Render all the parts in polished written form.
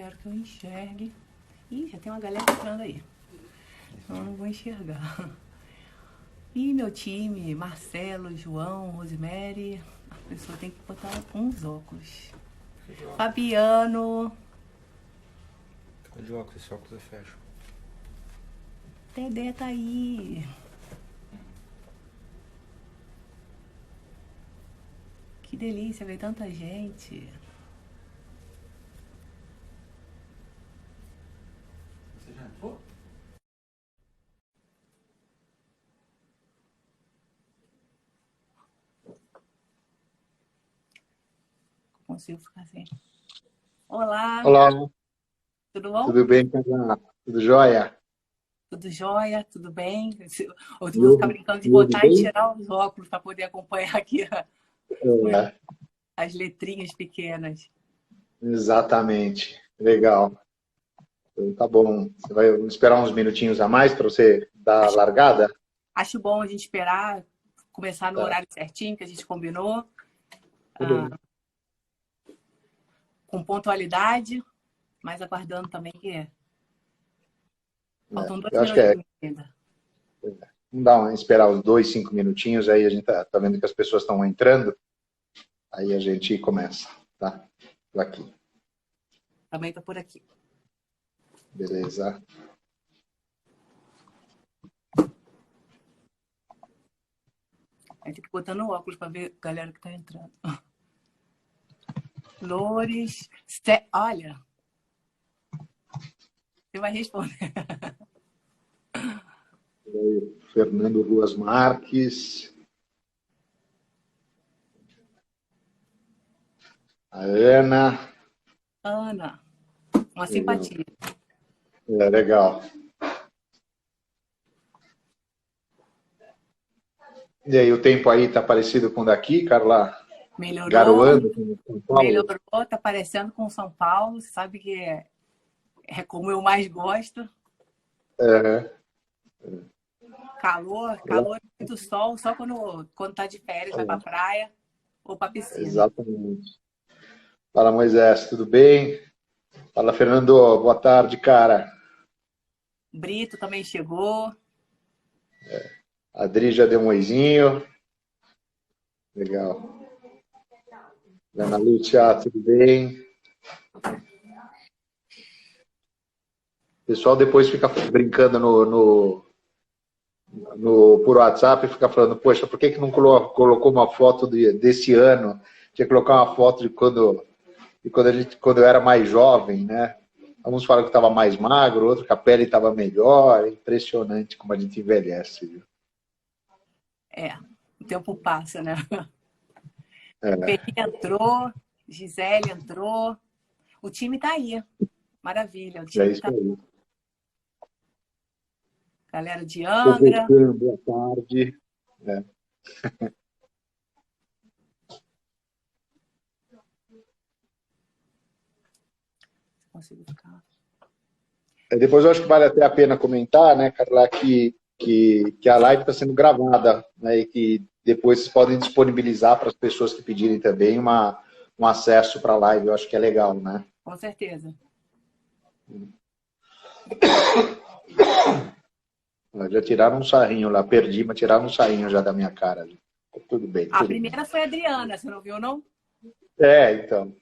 Espero que eu enxergue. Ih, já tem uma galera entrando aí. Eu não vou enxergar. Ih, meu time, Marcelo, João, Rosemary. A pessoa tem que botar uns óculos. Fabiano. Fica de óculos, esse óculos eu fecho. Dedé tá aí. Que delícia ver tanta gente. Você já entrou? Consigo ficar assim. Olá, Olá, tudo bom? tudo bem, Carla? Tudo jóia? Tudo jóia? Tudo bem? Eu Me vou ficar ouve, brincando de me ouve botar e bem? tirar os óculos para poder acompanhar aqui É, as letrinhas pequenas. exatamente. Legal. Então, tá bom. Você vai esperar uns minutinhos a mais para você dar a Acho, largada? acho bom a gente esperar começar no Tá, horário certinho que a gente combinou, tá bem. com pontualidade, mas aguardando também que faltam dois Eu acho que é. minutinhos ainda. Vamos dar esperar uns 2, 5 minutinhos, aí a gente tá vendo que as pessoas estão entrando, aí a gente começa, tá? Tô aqui. Também estou por aqui. Beleza. Aí tem que botar no óculos para ver a galera que está entrando. Lores, olha, você vai responder. Fernando Ruas Marques, a Ana. Ana, uma Legal. simpatia. É, legal. E aí, o tempo aí tá parecido com o daqui, Carla? Melhorou, Garoando com São Paulo? melhorou, tá parecendo com São Paulo, você sabe que é como eu mais gosto. É, Calor, muito sol, só quando tá de férias, vai pra praia ou pra piscina. exatamente. Fala, Moisés, tudo bem? Fala, Fernando, boa tarde, cara. Brito também chegou. A Adri já deu um oizinho. Legal. Ana Lúcia, tudo bem? O pessoal depois fica brincando por WhatsApp e fica falando, poxa, por que não colocou uma foto desse ano? Tinha que colocar uma foto de quando eu era mais jovem, né? Alguns falam que estava mais magro, outros que a pele estava melhor. É impressionante como a gente envelhece, viu? É, o tempo passa, né? É, Pepe entrou, Gisele entrou. O time tá aí. Maravilha, o é time isso tá. aí. Galera de Tô Angra. voltando, boa tarde. É. Consigo ficar. Depois eu acho que vale até a pena comentar, né, Carla, que a live está sendo gravada, né, e que depois vocês podem disponibilizar para as pessoas que pedirem também um acesso para a live. Eu acho que é legal, né? Com certeza. Já tiraram um sarrinho lá, perdi, mas tiraram um sarrinho já da minha cara. Tudo bem, A tudo bem. primeira foi a Adriana, você não viu, não? Então.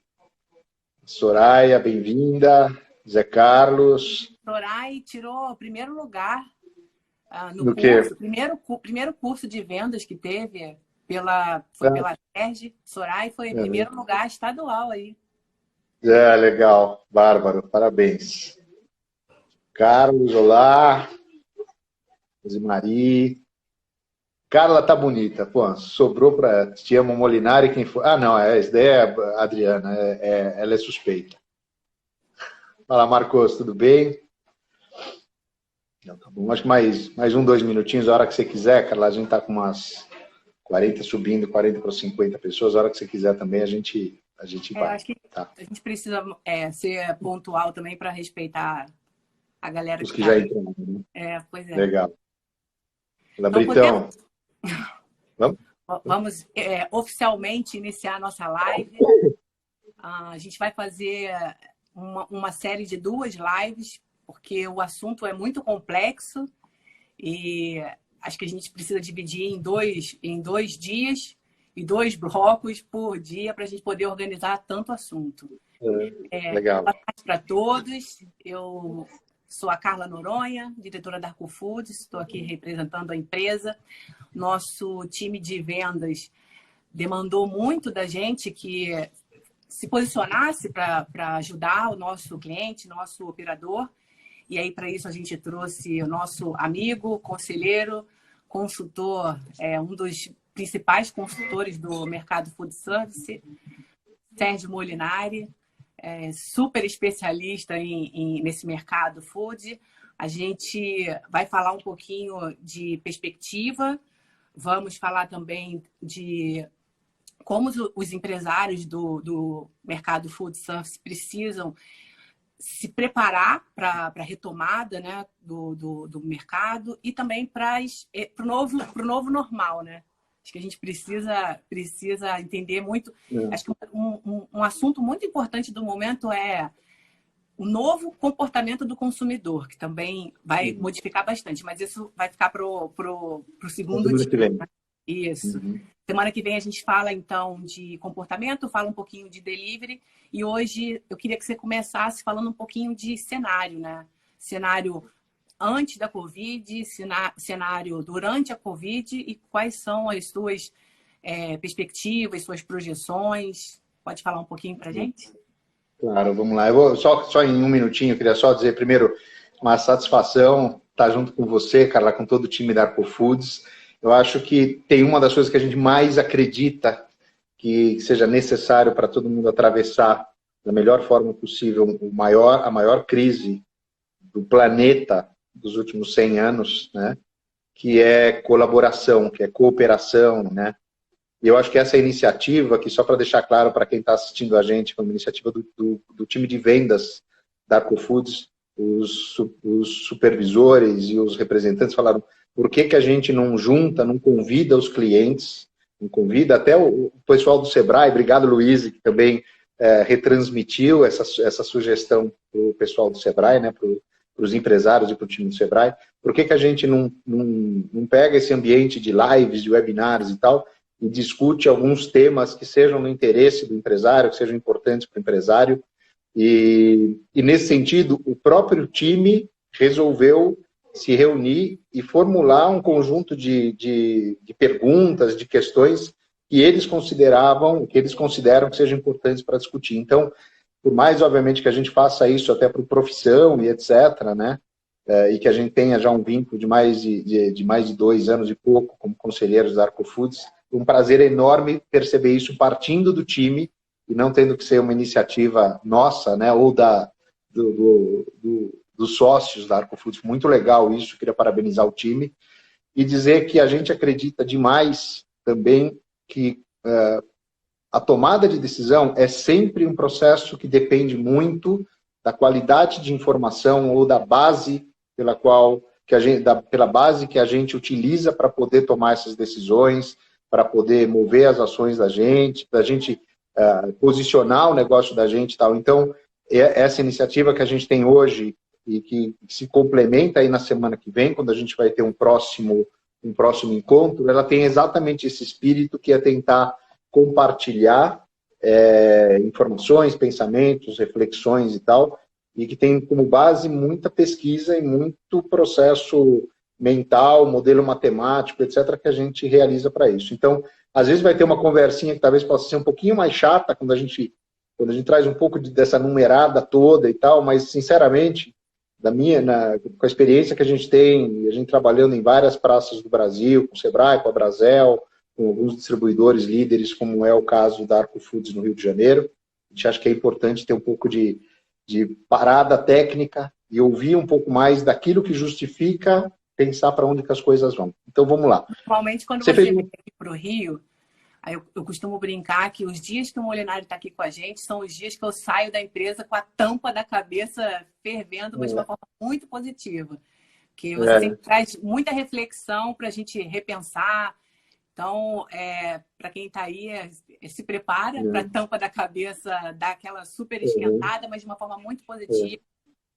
Soraya, bem-vinda. Zé Carlos. Sorai tirou o primeiro lugar no Do quê? curso, primeiro curso de vendas que teve foi Ah, pela SERG. Sorai foi em primeiro lugar estadual aí. legal. Bárbaro, parabéns. Carlos, olá. Rosemary. Carla tá bonita. Pô, sobrou para Te Amo Molinari quem foi. Ah, não, essa daí é a Adriana. Ela é suspeita. Fala, Marcos, tudo bem? Não, tá bom. Acho que mais 2 minutinhos, a hora que você quiser, Carla. A gente tá com umas 40 subindo, 40 para 50 pessoas. A hora que você quiser também, a gente vai. Acho que Tá? a gente precisa ser pontual também para respeitar a galera Os que que está já aí. entraram, né? Pois é. Legal. Fala, Então podemos, Britão. Vamos? vamos oficialmente iniciar a nossa live. A gente vai fazer uma série de 2 lives, porque o assunto é muito complexo e acho que a gente precisa dividir em dois dias e 2 blocos por dia para a gente poder organizar tanto assunto. Legal. Boa tarde para todos. Eu sou a Carla Noronha, diretora da Arco Foods, estou aqui representando a empresa. Nosso time de vendas demandou muito da gente que se posicionasse para ajudar o nosso cliente, nosso operador. E aí, para isso, a gente trouxe o nosso amigo, conselheiro, consultor, um dos principais consultores do mercado food service, Sérgio Molinari, super especialista nesse mercado food. A gente vai falar um pouquinho de perspectiva, vamos falar também de como os empresários do mercado food service precisam se preparar para a retomada, né, do mercado e também para o novo normal, né? Acho que a gente precisa entender muito. Acho que um assunto muito importante do momento é o novo comportamento do consumidor, que também vai modificar bastante, mas isso vai ficar para o segundo dia. Né? Isso. Semana que vem a gente fala, então, de comportamento, fala um pouquinho de delivery, e hoje eu queria que você começasse falando um pouquinho de cenário, né? Cenário antes da Covid, cenário durante a Covid e quais são as suas perspectivas, suas projeções. Pode falar um pouquinho para a gente? Claro, vamos lá. Eu vou só em um minutinho, eu queria só dizer primeiro uma satisfação estar junto com você, Carla, com todo o time da Arco Foods. Eu acho que tem uma das coisas que a gente mais acredita que seja necessário para todo mundo atravessar da melhor forma possível a maior crise do planeta dos últimos 100 anos, né? Que é colaboração, que é cooperação, né? E eu acho que essa iniciativa, que só para deixar claro para quem está assistindo a gente, como iniciativa do time de vendas da Arco Foods, os supervisores e os representantes falaram: por que a gente não junta, não convida os clientes, não convida até o pessoal do Sebrae, obrigado Luiz, que também retransmitiu essa sugestão para o pessoal do Sebrae, né, para os empresários e para o time do Sebrae, por que a gente não pega esse ambiente de lives, de webinars e tal, e discute alguns temas que sejam no interesse do empresário, que sejam importantes para o empresário, e nesse sentido, o próprio time resolveu se reunir e formular um conjunto de perguntas, de questões que eles consideram que sejam importantes para discutir. Então, por mais, obviamente, que a gente faça isso até para profissão e etc., né? E que a gente tenha já um vínculo de mais de 2 anos e pouco como conselheiros da Arco Foods, um prazer enorme perceber isso partindo do time e não tendo que ser uma iniciativa nossa, né? Ou dos sócios da Arco Foods. Muito legal isso, queria parabenizar o time e dizer que a gente acredita demais também que a tomada de decisão é sempre um processo que depende muito da qualidade de informação ou da base pela base que a gente utiliza para poder tomar essas decisões, para poder mover as ações da gente, para a gente posicionar o negócio da gente e tal. Então, essa iniciativa que a gente tem hoje e que se complementa aí na semana que vem, quando a gente vai ter um próximo encontro, ela tem exatamente esse espírito que é tentar compartilhar informações, pensamentos, reflexões e tal, e que tem como base muita pesquisa e muito processo mental, modelo matemático, etc., que a gente realiza para isso. Então, às vezes vai ter uma conversinha que talvez possa ser um pouquinho mais chata quando a gente traz um pouco dessa numerada toda e tal, mas, sinceramente, com a experiência que a gente tem, a gente trabalhando em várias praças do Brasil, com o Sebrae, com a Brasel, com alguns distribuidores líderes, como é o caso da Arco Foods no Rio de Janeiro, a gente acha que é importante ter um pouco de parada técnica e ouvir um pouco mais daquilo que justifica pensar para onde que as coisas vão. Então, vamos lá. Normalmente, quando você vem aqui para o Rio, aí eu costumo brincar que os dias que o Molinari está aqui com a gente são os dias que eu saio da empresa com a tampa da cabeça fervendo, mas de uma forma muito positiva. Porque você sempre traz muita reflexão para a gente repensar. Então, para quem está aí, se prepara para a tampa da cabeça dar aquela super esquentada, mas de uma forma muito positiva.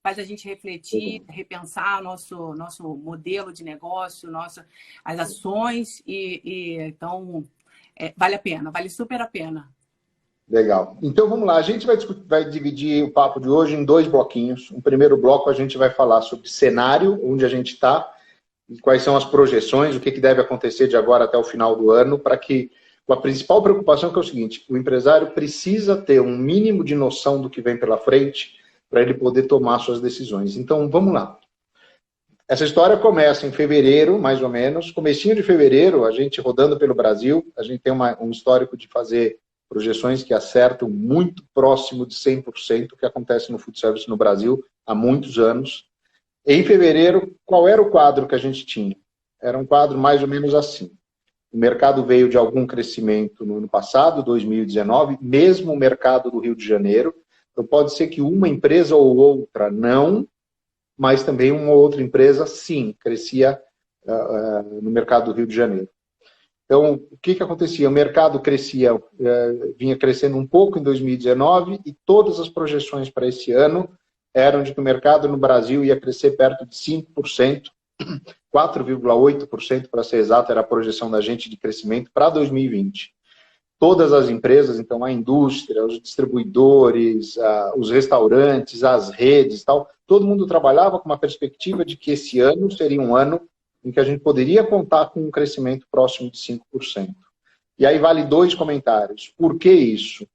Faz a gente refletir, repensar nosso modelo de negócio, as ações. Então, vale a pena, vale super a pena. Legal. Então, vamos lá. A gente vai dividir o papo de hoje em 2 bloquinhos. No primeiro bloco, a gente vai falar sobre cenário, onde a gente está, e quais são as projeções, o que deve acontecer de agora até o final do ano, para que a principal preocupação que é o seguinte: o empresário precisa ter um mínimo de noção do que vem pela frente para ele poder tomar suas decisões. Então, vamos lá. Essa história começa em fevereiro, mais ou menos. Comecinho de fevereiro, a gente rodando pelo Brasil, a gente tem um histórico de fazer projeções que acertam muito próximo de 100% o que acontece no food service no Brasil há muitos anos. Em fevereiro, qual era o quadro que a gente tinha? Era um quadro mais ou menos assim. O mercado veio de algum crescimento no ano passado, 2019, mesmo o mercado do Rio de Janeiro. Então pode ser que uma empresa ou outra não, mas também uma ou outra empresa sim, crescia no mercado do Rio de Janeiro. Então, o que acontecia? O mercado crescia, vinha crescendo um pouco em 2019 e todas as projeções para esse ano eram de que o mercado no Brasil ia crescer perto de 5%, 4,8% para ser exato, era a projeção da gente de crescimento para 2020. Todas as empresas, então a indústria, os distribuidores, os restaurantes, as redes, tal, todo mundo trabalhava com uma perspectiva de que esse ano seria um ano em que a gente poderia contar com um crescimento próximo de 5%. E aí vale 2 comentários. Por que isso?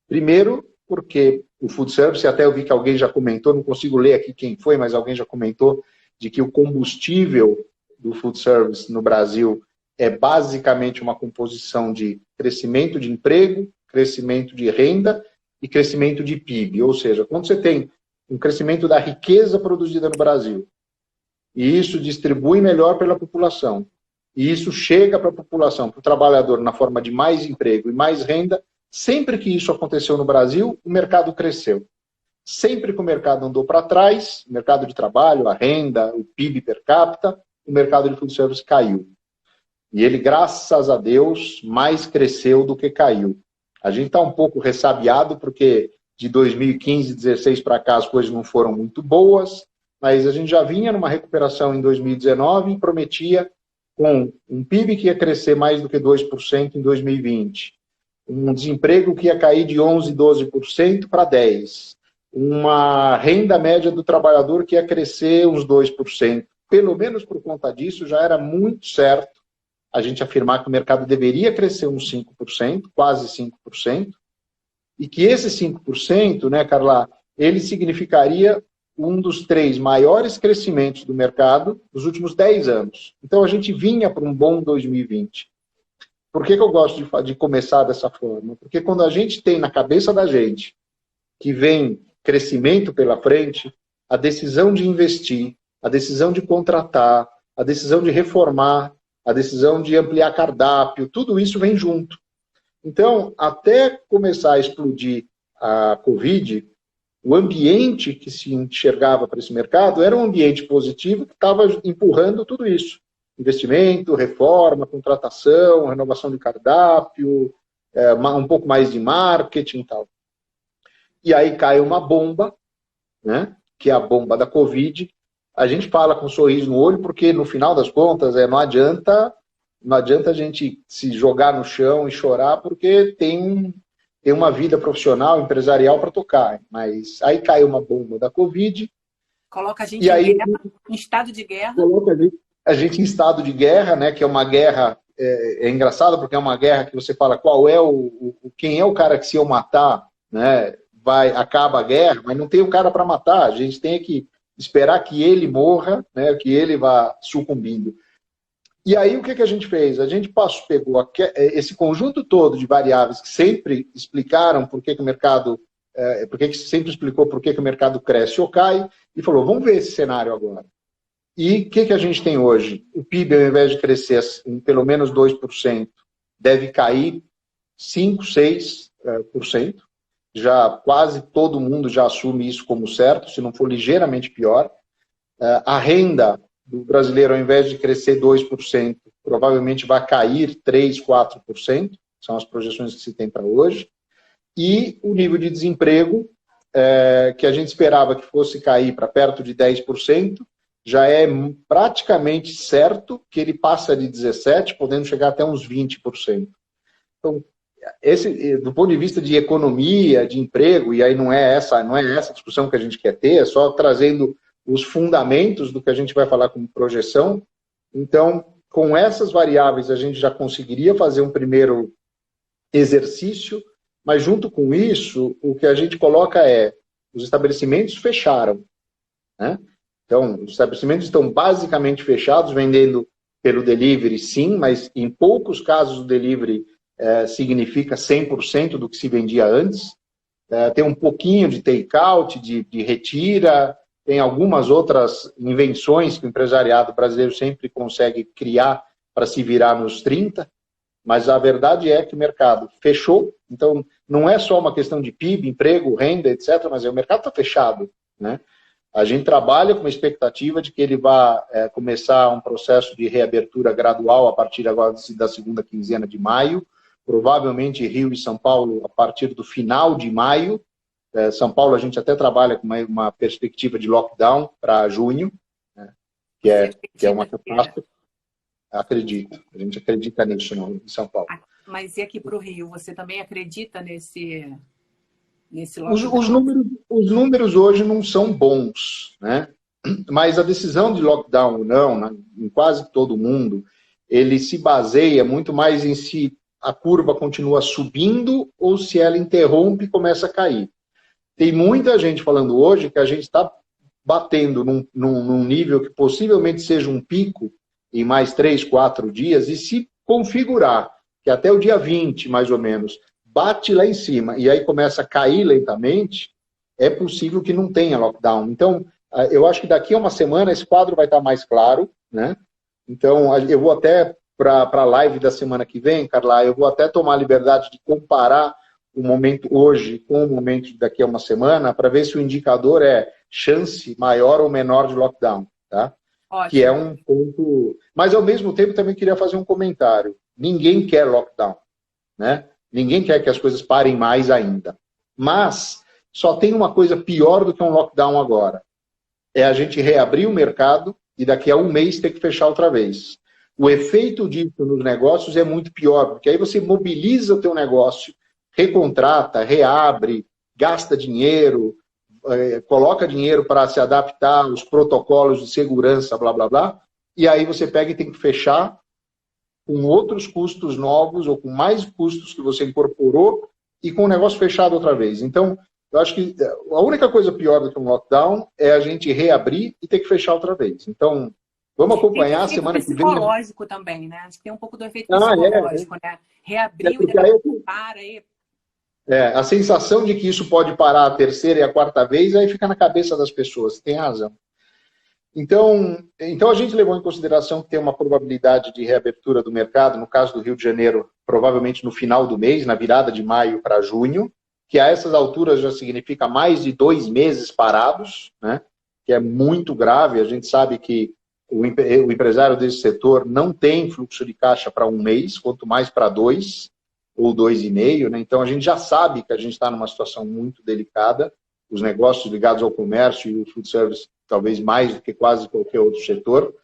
Primeiro, porque o food service, até eu vi que alguém já comentou, não consigo ler aqui quem foi, mas alguém já comentou, de que o combustível do food service no Brasil é basicamente uma composição de crescimento de emprego, crescimento de renda e crescimento de PIB. Ou seja, quando você tem um crescimento da riqueza produzida no Brasil, e isso distribui melhor pela população, e isso chega para a população, para o trabalhador, na forma de mais emprego e mais renda, sempre que isso aconteceu no Brasil, o mercado cresceu. Sempre que o mercado andou para trás, o mercado de trabalho, a renda, o PIB per capita, o mercado de food service caiu. E ele, graças a Deus, mais cresceu do que caiu. A gente está um pouco ressabiado, porque de 2015, 2016 para cá as coisas não foram muito boas, mas a gente já vinha numa recuperação em 2019 e prometia com um PIB que ia crescer mais do que 2% em 2020, um desemprego que ia cair de 11%, 12% para 10%, uma renda média do trabalhador que ia crescer uns 2%. Pelo menos por conta disso, já era muito certo a gente afirmar que o mercado deveria crescer uns 5%, quase 5%, e que esse 5%, né, Carla, ele significaria um dos 3 maiores crescimentos do mercado dos últimos 10 anos. Então, a gente vinha para um bom 2020. Por que eu gosto de começar dessa forma? Porque quando a gente tem na cabeça da gente que vem crescimento pela frente, a decisão de investir, a decisão de contratar, a decisão de reformar, a decisão de ampliar cardápio, tudo isso vem junto. Então, até começar a explodir a Covid, o ambiente que se enxergava para esse mercado era um ambiente positivo que estava empurrando tudo isso. Investimento, reforma, contratação, renovação de cardápio, um pouco mais de marketing e tal. E aí cai uma bomba, né, que é a bomba da Covid. A gente fala com um sorriso no olho, porque no final das contas não adianta a gente se jogar no chão e chorar, porque tem uma vida profissional, empresarial para tocar. Mas aí caiu uma bomba da Covid. Coloca a gente em estado de guerra. Coloca a gente em estado de guerra, né, que é uma guerra, é engraçado, porque é uma guerra que você fala quem é o cara que se eu matar, né, acaba a guerra, mas não tem o cara para matar. A gente tem que esperar que ele morra, né, que ele vá sucumbindo. E aí o que a gente fez? A gente pegou esse conjunto todo de variáveis que sempre explicaram por que o mercado, sempre explicou por que o mercado cresce ou cai, e falou, vamos ver esse cenário agora. E o que a gente tem hoje? O PIB, ao invés de crescer em pelo menos 2%, deve cair 5%, 6%. Já quase todo mundo já assume isso como certo, se não for ligeiramente pior. A renda do brasileiro, ao invés de crescer 2% provavelmente vai cair 3%, 4%, são as projeções que se tem para hoje, e o nível de desemprego, que a gente esperava que fosse cair para perto de 10%, já é praticamente certo que ele passa de 17%, podendo chegar até uns 20%. Então, do ponto de vista de economia, de emprego, e aí não é essa discussão que a gente quer ter, é só trazendo os fundamentos do que a gente vai falar como projeção. Então, com essas variáveis, a gente já conseguiria fazer um primeiro exercício, mas junto com isso, o que a gente coloca é, os estabelecimentos fecharam, né? Então, os estabelecimentos estão basicamente fechados, vendendo pelo delivery, sim, mas em poucos casos o delivery significa 100% do que se vendia antes. Tem um pouquinho de take-out, de retira, tem algumas outras invenções que o empresariado brasileiro sempre consegue criar para se virar nos 30, mas a verdade é que o mercado fechou, então não é só uma questão de PIB, emprego, renda, etc., mas o mercado está fechado, né? A gente trabalha com uma expectativa de que ele vá começar um processo de reabertura gradual a partir agora da segunda quinzena de maio, provavelmente Rio e São Paulo a partir do final de maio. São Paulo a gente até trabalha com uma perspectiva de lockdown para junho, né, que é uma catástrofe. Acredito, a gente acredita nisso em São Paulo. Mas e aqui para o Rio, você também acredita nesse lockdown? Os números hoje não são bons, né? Mas a decisão de lockdown ou não, em quase todo mundo, ele se baseia muito mais em se a curva continua subindo ou se ela interrompe e começa a cair. Tem muita gente falando hoje que a gente está batendo num nível que possivelmente seja um pico em mais 3, 4 dias, e se configurar que até o dia 20, mais ou menos, bate lá em cima e aí começa a cair lentamente, é possível que não tenha lockdown. Então, eu acho que daqui a uma semana esse quadro vai estar mais claro, né? Então, eu vou até para a live da semana que vem, Carla, eu vou até tomar a liberdade de comparar o momento hoje com o momento daqui a uma semana, para ver se o indicador é chance maior ou menor de lockdown, tá? Ótimo. Que é um ponto... Mas, ao mesmo tempo, também queria fazer um comentário. Ninguém quer lockdown, né? Ninguém quer que as coisas parem mais ainda. Mas só tem uma coisa pior do que um lockdown agora. É a gente reabrir o mercado e daqui a um mês ter que fechar outra vez. O efeito disso nos negócios é muito pior, porque aí você mobiliza o teu negócio, recontrata, reabre, gasta dinheiro, coloca dinheiro para se adaptar aos protocolos de segurança, blá, blá, blá, e aí você pega e tem que fechar com outros custos novos ou com mais custos que você incorporou e com o negócio fechado outra vez. Então, eu acho que a única coisa pior do que um lockdown é a gente reabrir e ter que fechar outra vez. Então, vamos acompanhar a semana que vem. Tem psicológico também, né? Acho que tem um pouco do efeito psicológico, né? Reabriu e depois para aí. A sensação de que isso pode parar a terceira e a quarta vez, aí fica na cabeça das pessoas, tem razão. Então a gente levou em consideração que tem uma probabilidade de reabertura do mercado, no caso do Rio de Janeiro, provavelmente no final do mês, na virada de maio para junho, que a essas alturas já significa mais de 2 meses parados, né? Que é muito grave. A gente sabe que o empresário desse setor não tem fluxo de caixa para 1 mês, quanto mais para 2 ou 2,5, né? Então a gente já sabe que a gente está numa situação muito delicada, os negócios ligados ao comércio e o food service talvez mais do que quase qualquer outro setor.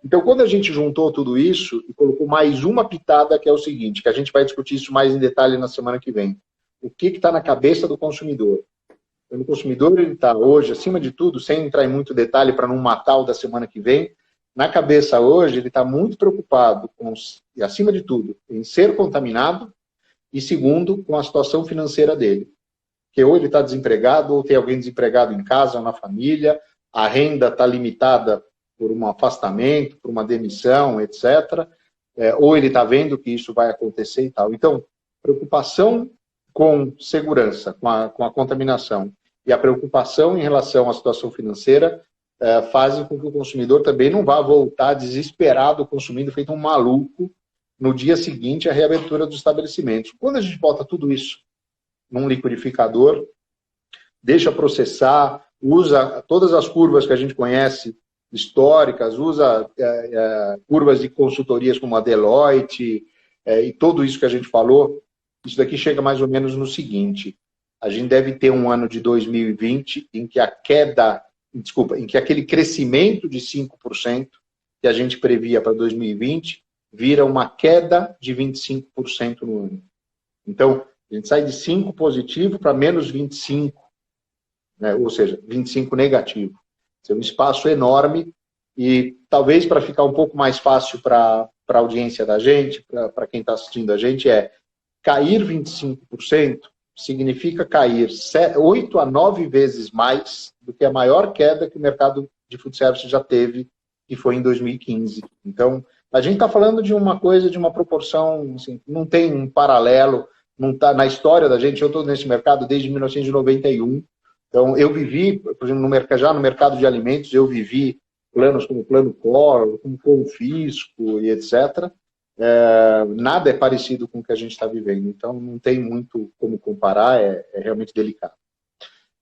Então quando a gente juntou tudo isso e colocou mais uma pitada, que é o seguinte, que a gente vai discutir isso mais em detalhe na semana que vem. O que está na cabeça do consumidor? O consumidor está hoje, acima de tudo, sem entrar em muito detalhe para não matar o da semana que vem, na cabeça hoje, ele está muito preocupado, e acima de tudo, em ser contaminado e, segundo, com a situação financeira dele. Que ou ele está desempregado, ou tem alguém desempregado em casa ou na família, a renda está limitada por um afastamento, por uma demissão, etc. Ou ele está vendo que isso vai acontecer e tal. Então, preocupação com segurança, com a contaminação, e a preocupação em relação à situação financeira fazem com que o consumidor também não vá voltar desesperado, consumindo, feito um maluco, no dia seguinte à reabertura dos estabelecimentos. Quando a gente bota tudo isso num liquidificador, deixa processar, usa todas as curvas que a gente conhece históricas, usa curvas de consultorias como a Deloitte, e tudo isso que a gente falou, isso daqui chega mais ou menos no seguinte: a gente deve ter um ano de 2020 em que em que aquele crescimento de 5% que a gente previa para 2020 vira uma queda de 25% no ano. Então, a gente sai de 5 positivo para menos 25, né? Ou seja, 25 negativo. É um espaço enorme e talvez para ficar um pouco mais fácil para a audiência da gente, para quem está assistindo a gente, cair 25% significa cair 8 a 9 vezes mais do que a maior queda que o mercado de food service já teve, que foi em 2015. Então, a gente está falando de uma coisa, de uma proporção, assim, não tem um paralelo, não tá na história da gente. Eu estou nesse mercado desde 1991, então eu vivi, por exemplo, já no mercado de alimentos, eu vivi planos como Plano Core, como Confisco e etc. Nada é parecido com o que a gente está vivendo, então não tem muito como comparar, é realmente delicado.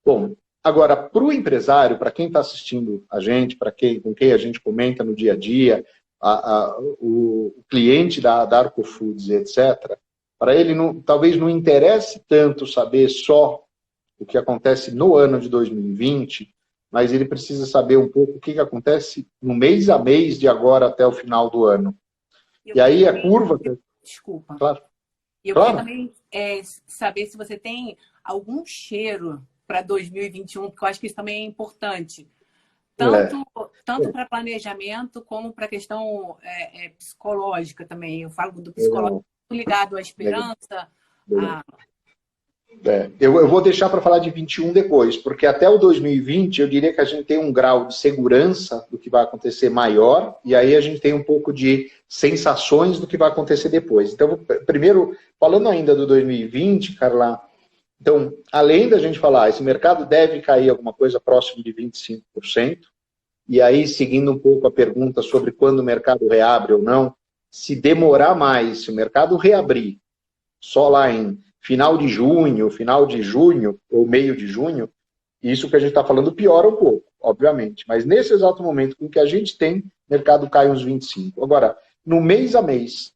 Bom, agora, para o empresário, para quem está assistindo a gente, com quem a gente comenta no dia a dia, o cliente da Arco Foods, etc., para ele talvez não interesse tanto saber só o que acontece no ano de 2020, mas ele precisa saber um pouco o que acontece no mês a mês de agora até o final do ano. E aí a curva... Desculpa. Claro. E eu queria também saber se você tem algum cheiro para 2021, porque eu acho que isso também é importante. Tanto para planejamento como para a questão psicológica também. Eu falo do psicológico ligado à esperança. Eu vou deixar para falar de 21 depois, porque até o 2020 eu diria que a gente tem um grau de segurança do que vai acontecer maior, e aí a gente tem um pouco de sensações do que vai acontecer depois. Então, primeiro, falando ainda do 2020, Carla, então, além da gente falar, esse mercado deve cair alguma coisa próximo de 25%, e aí, seguindo um pouco a pergunta sobre quando o mercado reabre ou não, se demorar mais, se o mercado reabrir só lá em final de junho, final de junho ou meio de junho, isso que a gente está falando piora um pouco, obviamente. Mas nesse exato momento, com o que a gente tem, o mercado cai uns 25%. Agora, no mês a mês,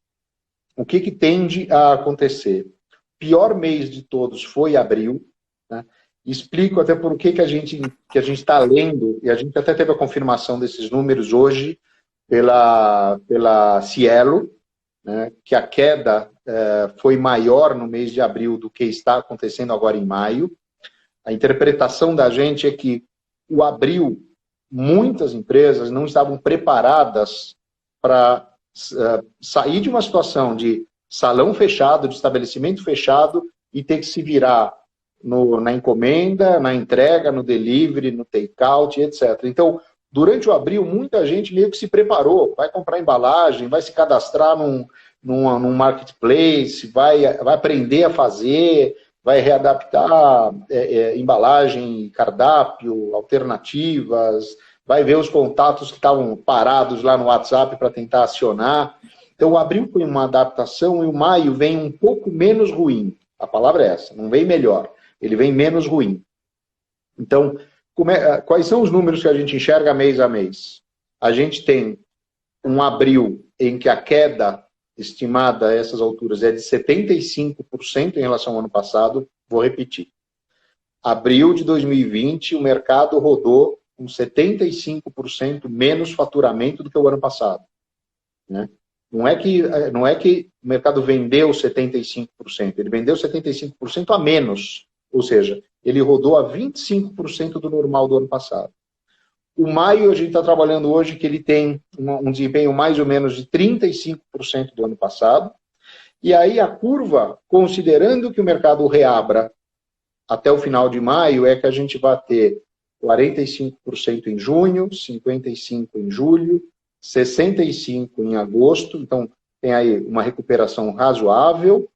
o que tende a acontecer? Pior mês de todos foi abril, né? Explico até por que a gente está lendo, e a gente até teve a confirmação desses números hoje pela Cielo, né, que a queda foi maior no mês de abril do que está acontecendo agora em maio. A interpretação da gente é que o abril, muitas empresas não estavam preparadas para sair de uma situação de salão fechado, de estabelecimento fechado, e ter que se virar na encomenda, na entrega, no delivery, no take-out, etc. Então, durante o abril, muita gente meio que se preparou, vai comprar embalagem, vai se cadastrar num marketplace, vai aprender a fazer, vai readaptar embalagem, cardápio, alternativas, vai ver os contatos que estavam parados lá no WhatsApp para tentar acionar. Então, o abril foi uma adaptação e o maio vem um pouco menos ruim. A palavra é essa, não vem melhor, ele vem menos ruim. Então, quais são os números que a gente enxerga mês a mês? A gente tem um abril em que a queda estimada a essas alturas é de 75% em relação ao ano passado. Vou repetir. Abril de 2020, o mercado rodou com 75% menos faturamento do que o ano passado, né? Não é que o mercado vendeu 75%, ele vendeu 75% a menos, ou seja, ele rodou a 25% do normal do ano passado. O maio, a gente está trabalhando hoje que ele tem um desempenho mais ou menos de 35% do ano passado, e aí a curva, considerando que o mercado reabra até o final de maio, é que a gente vai ter 45% em junho, 55% em julho, 65% em agosto, então tem aí uma recuperação razoável,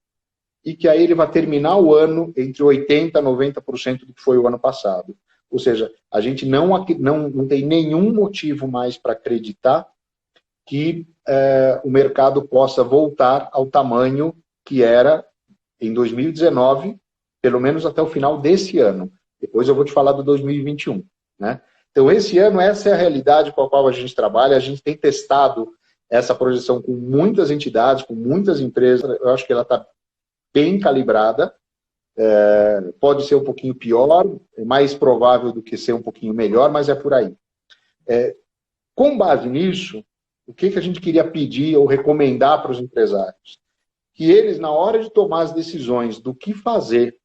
e que aí ele vai terminar o ano entre 80% e 90% do que foi o ano passado. Ou seja, a gente não tem nenhum motivo mais para acreditar que o mercado possa voltar ao tamanho que era em 2019, pelo menos até o final desse ano. Depois eu vou te falar do 2021, né? Então, esse ano, essa é a realidade com a qual a gente trabalha. A gente tem testado essa projeção com muitas entidades, com muitas empresas. Eu acho que ela está bem calibrada. Pode ser um pouquinho pior, é mais provável do que ser um pouquinho melhor, mas é por aí. Com base nisso, o que a gente queria pedir ou recomendar para os empresários? Que eles, na hora de tomar as decisões do que fazer,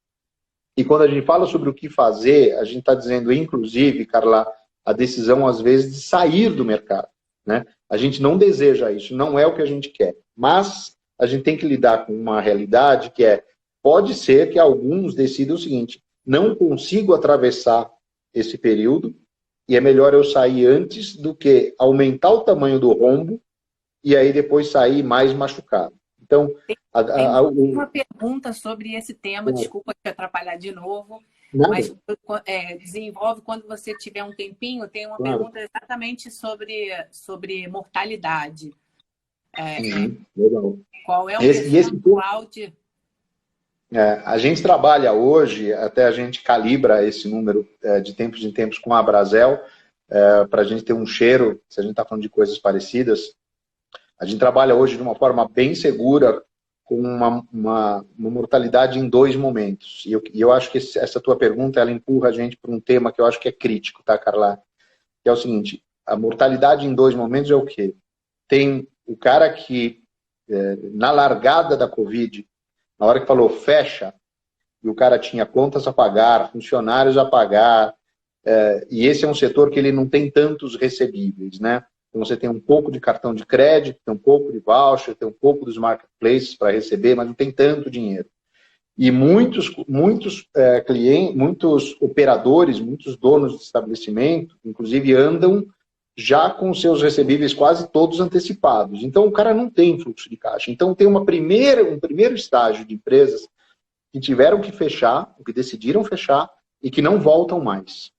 e quando a gente fala sobre o que fazer, a gente está dizendo, inclusive, Carla, a decisão, às vezes, de sair do mercado, né? A gente não deseja isso, não é o que a gente quer. Mas a gente tem que lidar com uma realidade que pode ser que alguns decidam o seguinte, não consigo atravessar esse período e é melhor eu sair antes do que aumentar o tamanho do rombo e aí depois sair mais machucado. Então, tem uma pergunta sobre esse tema, desculpa te atrapalhar de novo, nada. mas desenvolve quando você tiver um tempinho, tem uma pergunta exatamente sobre mortalidade. Legal. Qual é o percentual de... A gente trabalha hoje, até a gente calibra esse número de tempos em tempos com a Brasel, para a gente ter um cheiro, se a gente está falando de coisas parecidas. A gente trabalha hoje de uma forma bem segura, com uma mortalidade em 2 momentos. E eu acho que essa tua pergunta, ela empurra a gente para um tema que eu acho que é crítico, tá, Carla? Que é o seguinte, a mortalidade em 2 momentos é o quê? Tem o cara que, na largada da Covid, na hora que falou fecha, e o cara tinha contas a pagar, funcionários a pagar, e esse é um setor que ele não tem tantos recebíveis, né? Então você tem um pouco de cartão de crédito, tem um pouco de voucher, tem um pouco dos marketplaces para receber, mas não tem tanto dinheiro. E muitos clientes, muitos operadores, muitos donos de estabelecimento, inclusive andam já com seus recebíveis quase todos antecipados. Então o cara não tem fluxo de caixa. Então tem um primeiro estágio de empresas que tiveram que fechar, ou que decidiram fechar, e que não voltam mais.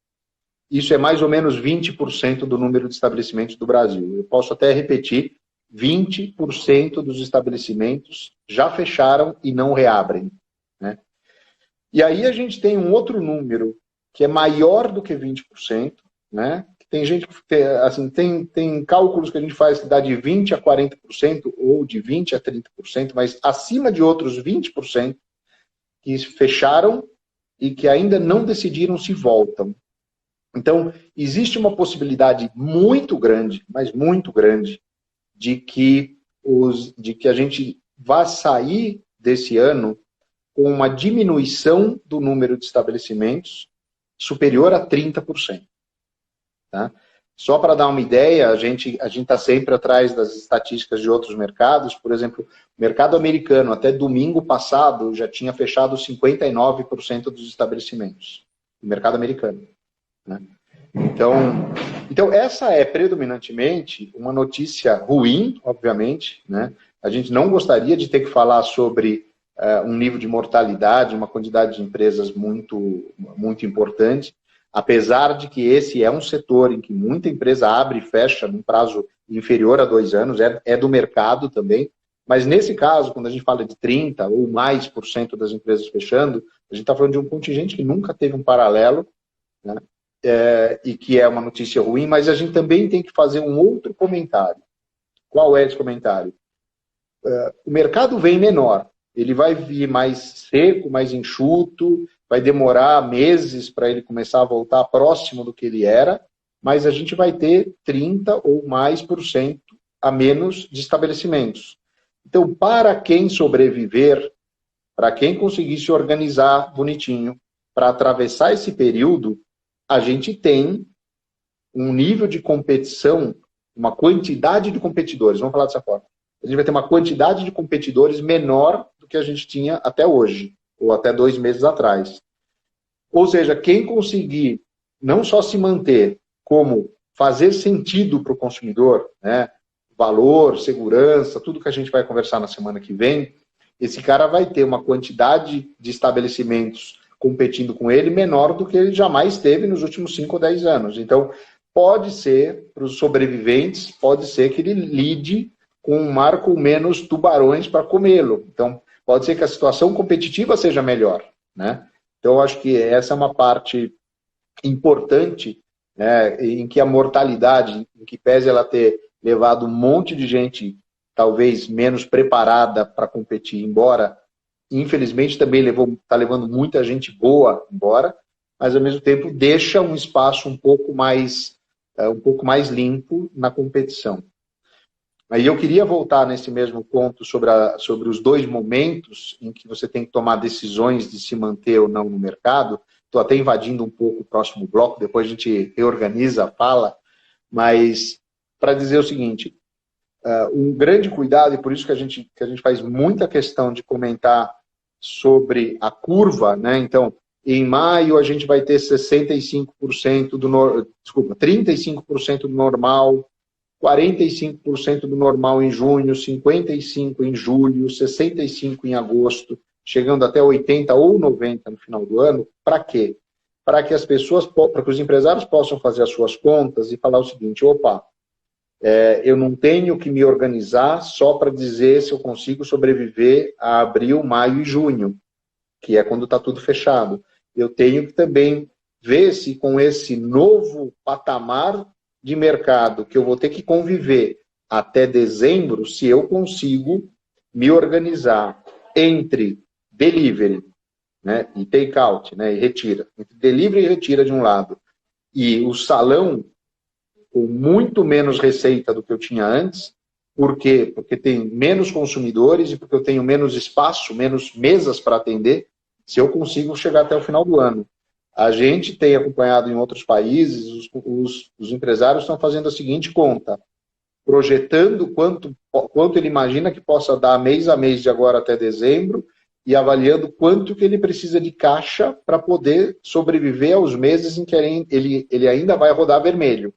Isso é mais ou menos 20% do número de estabelecimentos do Brasil. Eu posso até repetir, 20% dos estabelecimentos já fecharam e não reabrem, né? E aí a gente tem um outro número que é maior do que 20%, né? Tem gente que assim, tem cálculos que a gente faz que dá de 20% a 40% ou de 20% a 30%, mas acima de outros 20% que fecharam e que ainda não decidiram se voltam. Então, existe uma possibilidade muito grande, mas muito grande, de que a gente vá sair desse ano com uma diminuição do número de estabelecimentos superior a 30%. Tá? Só para dar uma ideia, a gente está sempre atrás das estatísticas de outros mercados. Por exemplo, o mercado americano, até domingo passado, já tinha fechado 59% dos estabelecimentos. O mercado americano. Né? Então, essa é predominantemente uma notícia ruim, obviamente. Né? A gente não gostaria de ter que falar sobre um nível de mortalidade, uma quantidade de empresas muito, muito importante, apesar de que esse é um setor em que muita empresa abre e fecha num prazo inferior a 2 anos, é do mercado também. Mas nesse caso, quando a gente fala de 30% ou mais por cento das empresas fechando, a gente está falando de um contingente que nunca teve um paralelo, né? E que é uma notícia ruim, mas a gente também tem que fazer um outro comentário. Qual é esse comentário? O mercado vem menor, ele vai vir mais seco, mais enxuto, vai demorar meses para ele começar a voltar próximo do que ele era, mas a gente vai ter 30% ou mais por cento a menos de estabelecimentos. Então, para quem sobreviver, para quem conseguir se organizar bonitinho, para atravessar esse período, a gente tem um nível de competição, uma quantidade de competidores, vamos falar dessa forma. A gente vai ter uma quantidade de competidores menor do que a gente tinha até hoje, ou até 2 meses atrás. Ou seja, quem conseguir não só se manter, como fazer sentido para o consumidor, né? Valor, segurança, tudo que a gente vai conversar na semana que vem, esse cara vai ter uma quantidade de estabelecimentos competindo com ele menor do que ele jamais teve nos últimos 5 ou 10 anos. Então, pode ser, para os sobreviventes, pode ser que ele lide com um mar com menos tubarões para comê-lo. Então, pode ser que a situação competitiva seja melhor, né? Então, eu acho que essa é uma parte importante né, em que a mortalidade, em que pese ela ter levado um monte de gente talvez menos preparada para competir embora, infelizmente também está levando muita gente boa embora, mas ao mesmo tempo deixa um espaço um pouco mais limpo na competição. Aí eu queria voltar nesse mesmo ponto sobre os dois momentos em que você tem que tomar decisões de se manter ou não no mercado. Estou até invadindo um pouco o próximo bloco, depois a gente reorganiza a fala, mas para dizer o seguinte, um grande cuidado, e por isso que a gente faz muita questão de comentar sobre a curva, né? Então, em maio a gente vai ter 35% 35% do normal, 45% do normal em junho, 55% em julho, 65% em agosto, chegando até 80% ou 90% no final do ano. Para quê? Para que para que os empresários possam fazer as suas contas e falar o seguinte, opa, eu não tenho que me organizar só para dizer se eu consigo sobreviver a abril, maio e junho, que é quando está tudo fechado. Eu tenho que também ver se com esse novo patamar de mercado que eu vou ter que conviver até dezembro, se eu consigo me organizar entre delivery, né, e take-out, né, e retira. Entre delivery e retira de um lado, e o salão com muito menos receita do que eu tinha antes. Por quê? Porque tem menos consumidores e porque eu tenho menos espaço, menos mesas para atender, se eu consigo chegar até o final do ano. A gente tem acompanhado em outros países, os empresários estão fazendo a seguinte conta, projetando quanto ele imagina que possa dar mês a mês de agora até dezembro e avaliando quanto que ele precisa de caixa para poder sobreviver aos meses em que ele ainda vai rodar vermelho.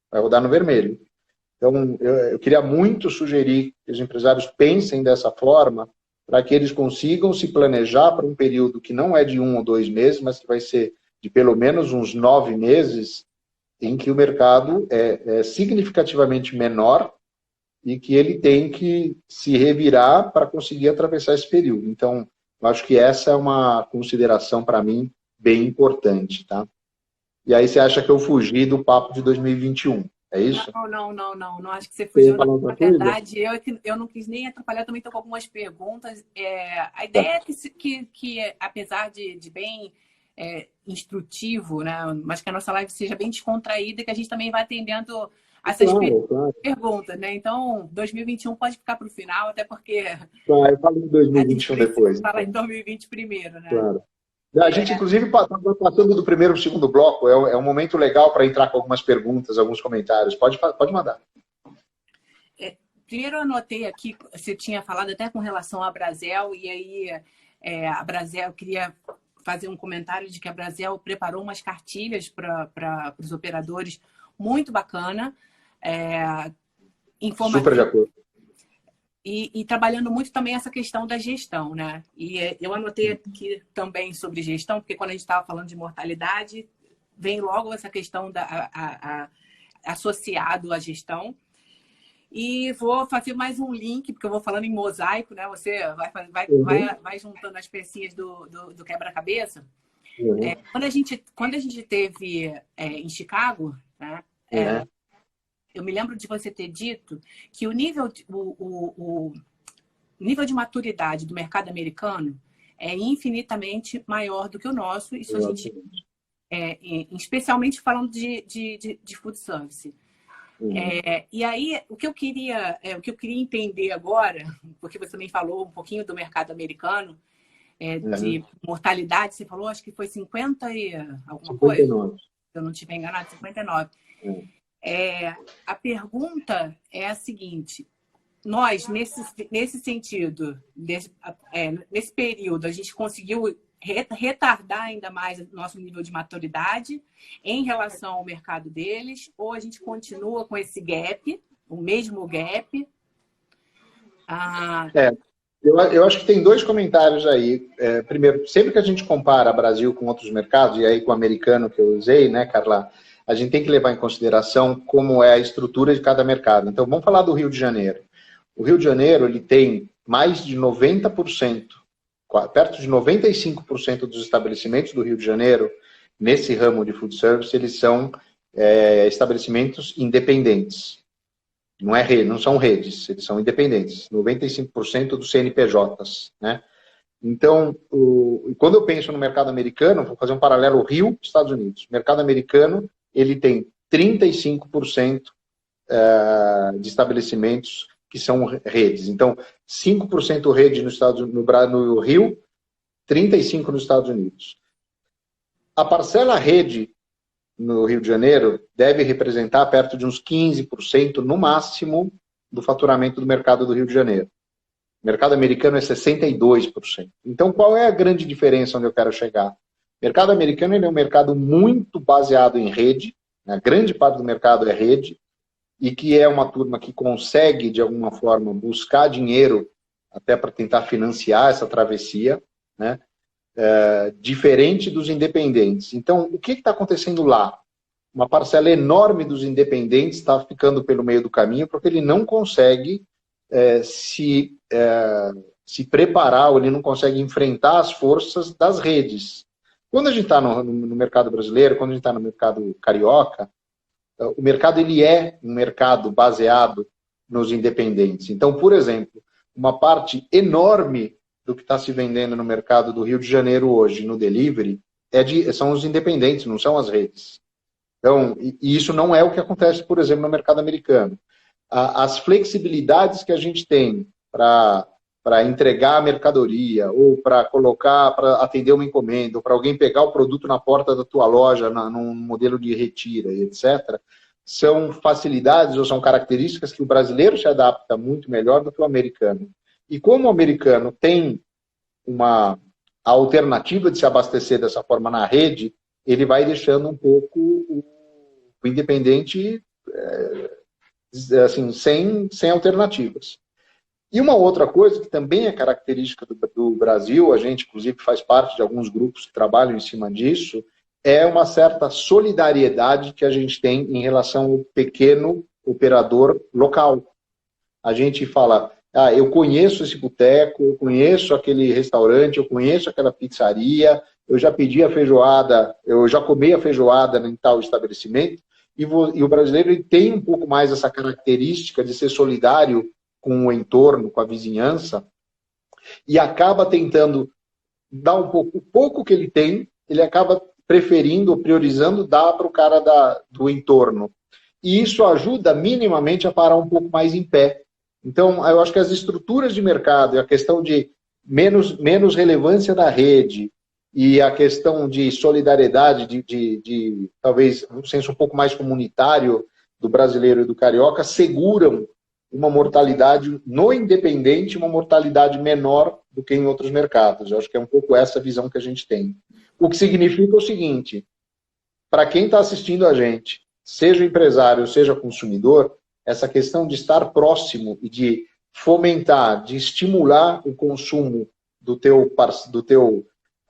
Vai rodar no vermelho. Então, eu queria muito sugerir que os empresários pensem dessa forma para que eles consigam se planejar para um período que não é de 1 ou 2 meses, mas que vai ser de pelo menos uns 9 meses, em que o mercado é significativamente menor e que ele tem que se revirar para conseguir atravessar esse período. Então, eu acho que essa é uma consideração, para mim, bem importante, tá? E aí você acha que eu fugi do papo de 2021, é isso? Não acho que você fugiu. Na verdade, eu não quis nem atrapalhar, também estou com algumas perguntas. A ideia é que apesar de bem instrutivo, né, mas que a nossa live seja bem descontraída e que a gente também vai atendendo essas perguntas, né? Então, 2021 pode ficar para o final, até porque... Claro, eu falo de 2021 depois. Fala em 2020 primeiro, né? Claro. A gente, inclusive, está passando do primeiro para o segundo bloco. É um momento legal para entrar com algumas perguntas, alguns comentários. Pode mandar. Primeiro, eu anotei aqui, você tinha falado até com relação à Brasel, e aí a Brasel, eu queria fazer um comentário de que a Brasel preparou umas cartilhas para os operadores muito bacana. Super de acordo. E trabalhando muito também essa questão da gestão, né? E eu anotei aqui também sobre gestão, porque quando a gente estava falando de mortalidade, vem logo essa questão associado à gestão. E vou fazer mais um link, porque eu vou falando em mosaico, né? Você vai juntando as pecinhas do quebra-cabeça. Uhum. Quando a gente teve em Chicago, né? Eu me lembro de você ter dito que o nível de maturidade do mercado americano é infinitamente maior do que o nosso. Isso a gente, especialmente falando de food service. Uhum. E aí, o que eu queria entender agora, porque você também falou um pouquinho do mercado americano, de mortalidade, você falou, acho que foi 50 e alguma 59. Coisa. Se eu não estiver enganado, 59. A pergunta é a seguinte: nós, nesse sentido, nesse período, a gente conseguiu retardar ainda mais o nosso nível de maturidade em relação ao mercado deles, ou a gente continua com esse gap, o mesmo gap? Eu acho que tem dois comentários aí. Primeiro, sempre que a gente compara Brasil com outros mercados, e aí com o americano que eu usei, né, Carla, a gente tem que levar em consideração como é a estrutura de cada mercado. Então, vamos falar do Rio de Janeiro. O Rio de Janeiro, ele tem mais de 90%, perto de 95% dos estabelecimentos do Rio de Janeiro, nesse ramo de food service, eles são estabelecimentos independentes. Não é rede, não são redes, eles são independentes. 95% dos CNPJs, né? Então, quando eu penso no mercado americano, vou fazer um paralelo Rio, Estados Unidos. O mercado americano, ele tem 35% de estabelecimentos que são redes. Então, 5% rede no Rio, 35% nos Estados Unidos. A parcela rede no Rio de Janeiro deve representar perto de uns 15% no máximo do faturamento do mercado do Rio de Janeiro. O mercado americano é 62%. Então, qual é a grande diferença onde eu quero chegar? O mercado americano ele é um mercado muito baseado em rede, né? Grande parte do mercado é rede, e que é uma turma que consegue, de alguma forma, buscar dinheiro até para tentar financiar essa travessia, né? Diferente dos independentes. Então, o que está acontecendo lá? Uma parcela enorme dos independentes está ficando pelo meio do caminho porque ele não consegue se preparar, ou ele não consegue enfrentar as forças das redes. Quando a gente está no mercado brasileiro, quando a gente está no mercado carioca, o mercado ele é um mercado baseado nos independentes. Então, por exemplo, uma parte enorme do que está se vendendo no mercado do Rio de Janeiro hoje, no delivery, são os independentes, não são as redes. Então, e isso não é o que acontece, por exemplo, no mercado americano. As flexibilidades que a gente tem para entregar a mercadoria, ou para atender uma encomenda, ou para alguém pegar o produto na porta da tua loja, num modelo de retira, etc., são facilidades ou são características que o brasileiro se adapta muito melhor do que o americano. E como o americano tem uma alternativa de se abastecer dessa forma na rede, ele vai deixando um pouco o independente assim, sem alternativas. E uma outra coisa que também é característica do Brasil, a gente inclusive faz parte de alguns grupos que trabalham em cima disso, é uma certa solidariedade que a gente tem em relação ao pequeno operador local. A gente fala, eu conheço esse boteco, eu conheço aquele restaurante, eu conheço aquela pizzaria, eu já pedi a feijoada, eu já comi a feijoada em tal estabelecimento, e o brasileiro ele tem um pouco mais essa característica de ser solidário com o entorno, com a vizinhança, e acaba tentando dar o pouco que ele tem, ele acaba preferindo, priorizando dar para o cara do entorno. E isso ajuda minimamente a parar um pouco mais em pé. Então, eu acho que as estruturas de mercado e a questão de menos relevância da rede e a questão de solidariedade, de talvez um senso um pouco mais comunitário do brasileiro e do carioca, seguram uma mortalidade no independente, uma mortalidade menor do que em outros mercados. Eu acho que é um pouco essa visão que a gente tem. O que significa o seguinte, para quem está assistindo a gente, seja empresário, seja consumidor, essa questão de estar próximo e de fomentar, de estimular o consumo do teu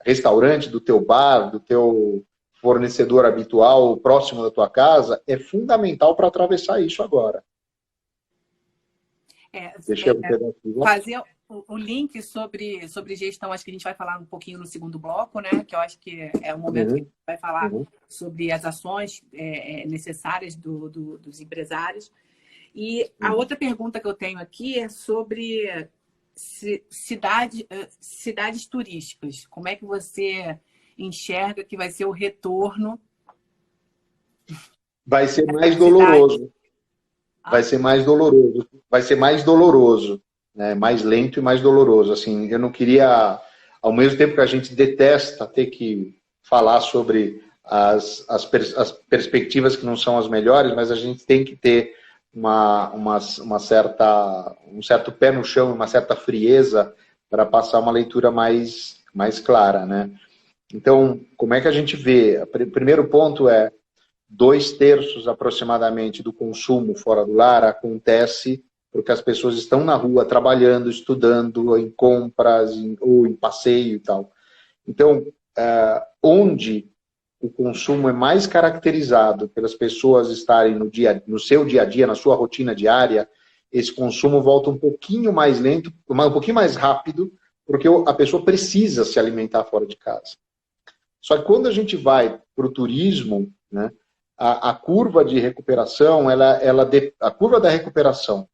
restaurante, do teu bar, do teu fornecedor habitual, próximo da tua casa, é fundamental para atravessar isso agora. Fazer o link sobre gestão, acho que a gente vai falar um pouquinho no segundo bloco, né? Que eu acho que é o momento que a gente vai falar sobre as ações necessárias dos empresários. E a outra pergunta que eu tenho aqui é sobre cidades turísticas. Como é que você enxerga que vai ser o retorno? Vai ser mais doloroso. Vai ser mais doloroso. Vai ser mais doloroso, né? Mais lento e mais doloroso. Assim, eu não queria, ao mesmo tempo que a gente detesta ter que falar sobre as perspectivas que não são as melhores, mas a gente tem que ter um certo pé no chão, uma certa frieza para passar uma leitura mais clara, né? Então, como é que a gente vê? O primeiro ponto é 2/3 aproximadamente do consumo fora do lar acontece porque as pessoas estão na rua trabalhando, estudando, em compras, ou em passeio e tal. Então, onde o consumo é mais caracterizado pelas pessoas estarem no seu dia a dia, na sua rotina diária, esse consumo volta um pouquinho mais lento, um pouquinho mais rápido, porque a pessoa precisa se alimentar fora de casa. Só que quando a gente vai para o turismo, né, a curva de recuperação, a curva da recuperação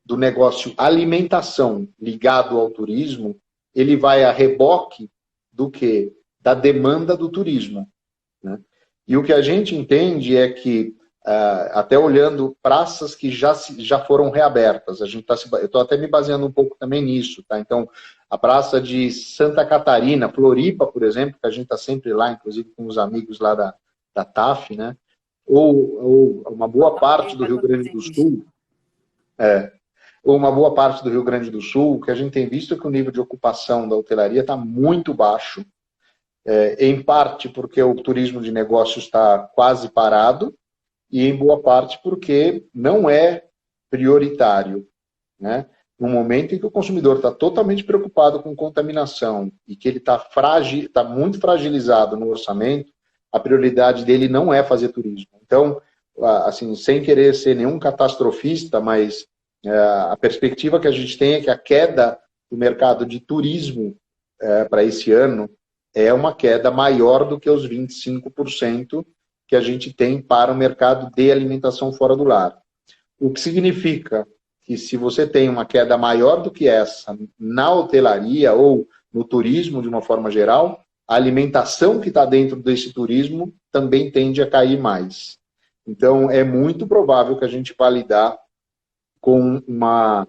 do negócio alimentação ligado ao turismo, ele vai a reboque do que? Da demanda do turismo, né? E o que a gente entende é que, até olhando praças que já foram reabertas, eu estou até me baseando um pouco também nisso, tá? Então, a praça de Santa Catarina, Floripa, por exemplo, que a gente está sempre lá, inclusive com os amigos lá da TAF, né? Ou uma boa parte do Rio Grande do Sul, ou uma boa parte do Rio Grande do Sul, que a gente tem visto que o nível de ocupação da hotelaria está muito baixo, em parte porque o turismo de negócios está quase parado, e em boa parte porque não é prioritário, né? No momento em que o consumidor está totalmente preocupado com contaminação e que ele está muito fragilizado no orçamento, a prioridade dele não é fazer turismo. Então, assim, sem querer ser nenhum catastrofista, mas a perspectiva que a gente tem é que a queda do mercado de turismo para esse ano é uma queda maior do que os 25% que a gente tem para o mercado de alimentação fora do lar. O que significa que se você tem uma queda maior do que essa na hotelaria ou no turismo de uma forma geral, a alimentação que está dentro desse turismo também tende a cair mais. Então, é muito provável que a gente vá lidar com uma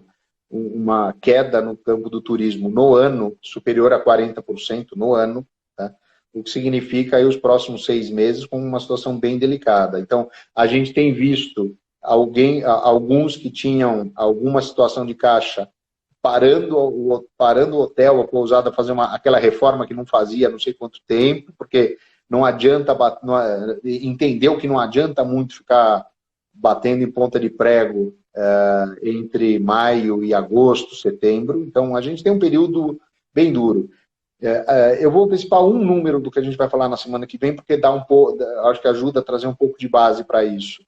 queda no campo do turismo no ano superior a 40% no ano, tá? O que significa aí os próximos 6 meses com uma situação bem delicada. Então, a gente tem visto alguns que tinham alguma situação de caixa parando o hotel, a pousada, fazer aquela reforma que não fazia não sei quanto tempo, porque não adianta, entendeu que não adianta muito ficar batendo em ponta de prego entre maio e agosto, setembro. Então, a gente tem um período bem duro. Eu vou antecipar um número do que a gente vai falar na semana que vem, porque acho que ajuda a trazer um pouco de base para isso.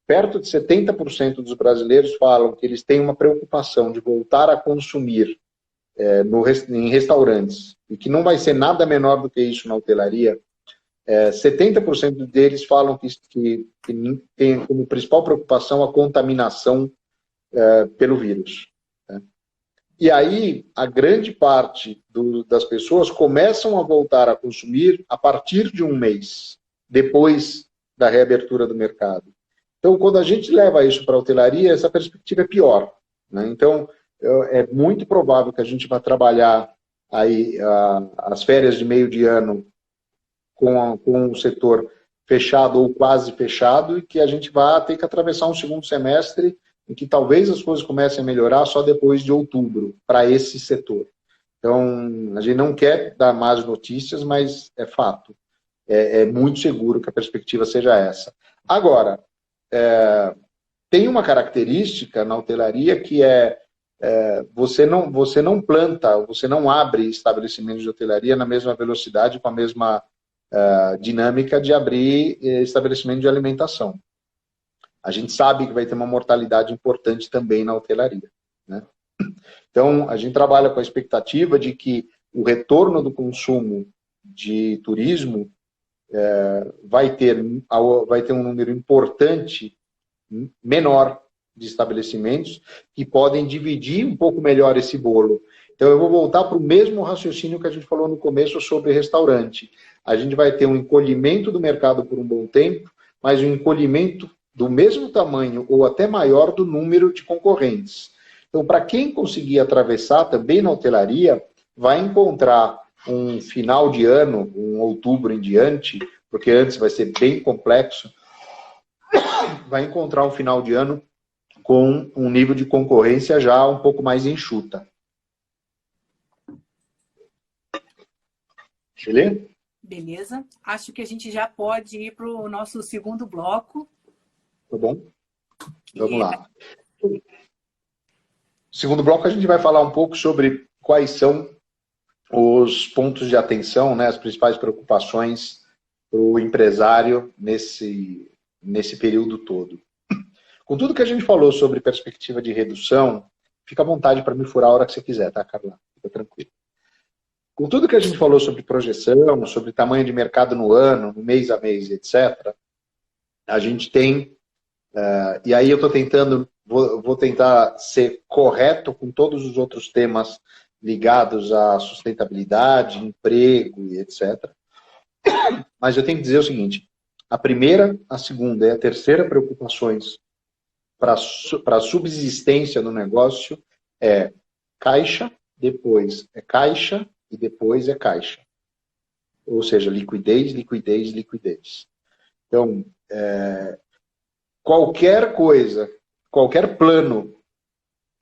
Perto de 70% dos brasileiros falam que eles têm uma preocupação de voltar a consumir em restaurantes, e que não vai ser nada menor do que isso na hotelaria. 70% deles falam que tem como principal preocupação a contaminação pelo vírus. Né? E aí, a grande parte das pessoas começam a voltar a consumir a partir de um mês, depois da reabertura do mercado. Então, quando a gente leva isso para a hotelaria, essa perspectiva é pior, né? Então, é muito provável que a gente vá trabalhar aí as férias de meio de ano com o setor fechado ou quase fechado, e que a gente vai ter que atravessar um segundo semestre em que talvez as coisas comecem a melhorar só depois de outubro para esse setor. Então, a gente não quer dar más notícias, mas é fato. É muito seguro que a perspectiva seja essa. Agora, tem uma característica na hotelaria que você não planta, você não abre estabelecimentos de hotelaria na mesma velocidade, com a mesma dinâmica de abrir estabelecimento de alimentação. A gente sabe que vai ter uma mortalidade importante também na hotelaria, né? Então, a gente trabalha com a expectativa de que o retorno do consumo de turismo vai ter um número importante, menor, de estabelecimentos que podem dividir um pouco melhor esse bolo. Então, eu vou voltar para o mesmo raciocínio que a gente falou no começo sobre restaurante. A gente vai ter um encolhimento do mercado por um bom tempo, mas um encolhimento do mesmo tamanho ou até maior do número de concorrentes. Então, para quem conseguir atravessar também na hotelaria, vai encontrar um final de ano, um outubro em diante, porque antes vai ser bem complexo, vai encontrar um final de ano com um nível de concorrência já um pouco mais enxuta. Beleza? Beleza. Acho que a gente já pode ir para o nosso segundo bloco. Tá bom? Vamos lá. No segundo bloco, a gente vai falar um pouco sobre quais são os pontos de atenção, né, as principais preocupações para o empresário nesse período todo. Com tudo que a gente falou sobre perspectiva de redução, fica à vontade para me furar a hora que você quiser, tá, Carla? Fica tranquilo. com tudo que a gente falou sobre projeção, sobre tamanho de mercado no ano, no mês a mês, etc., a gente tem, e aí eu estou tentando, vou tentar ser correto com todos os outros temas ligados à sustentabilidade, emprego e etc. Mas eu tenho que dizer o seguinte, a primeira, a segunda e a terceira preocupações para a subsistência do negócio é caixa, depois é caixa e depois é caixa. Ou seja, liquidez, liquidez, liquidez. Então, qualquer coisa, qualquer plano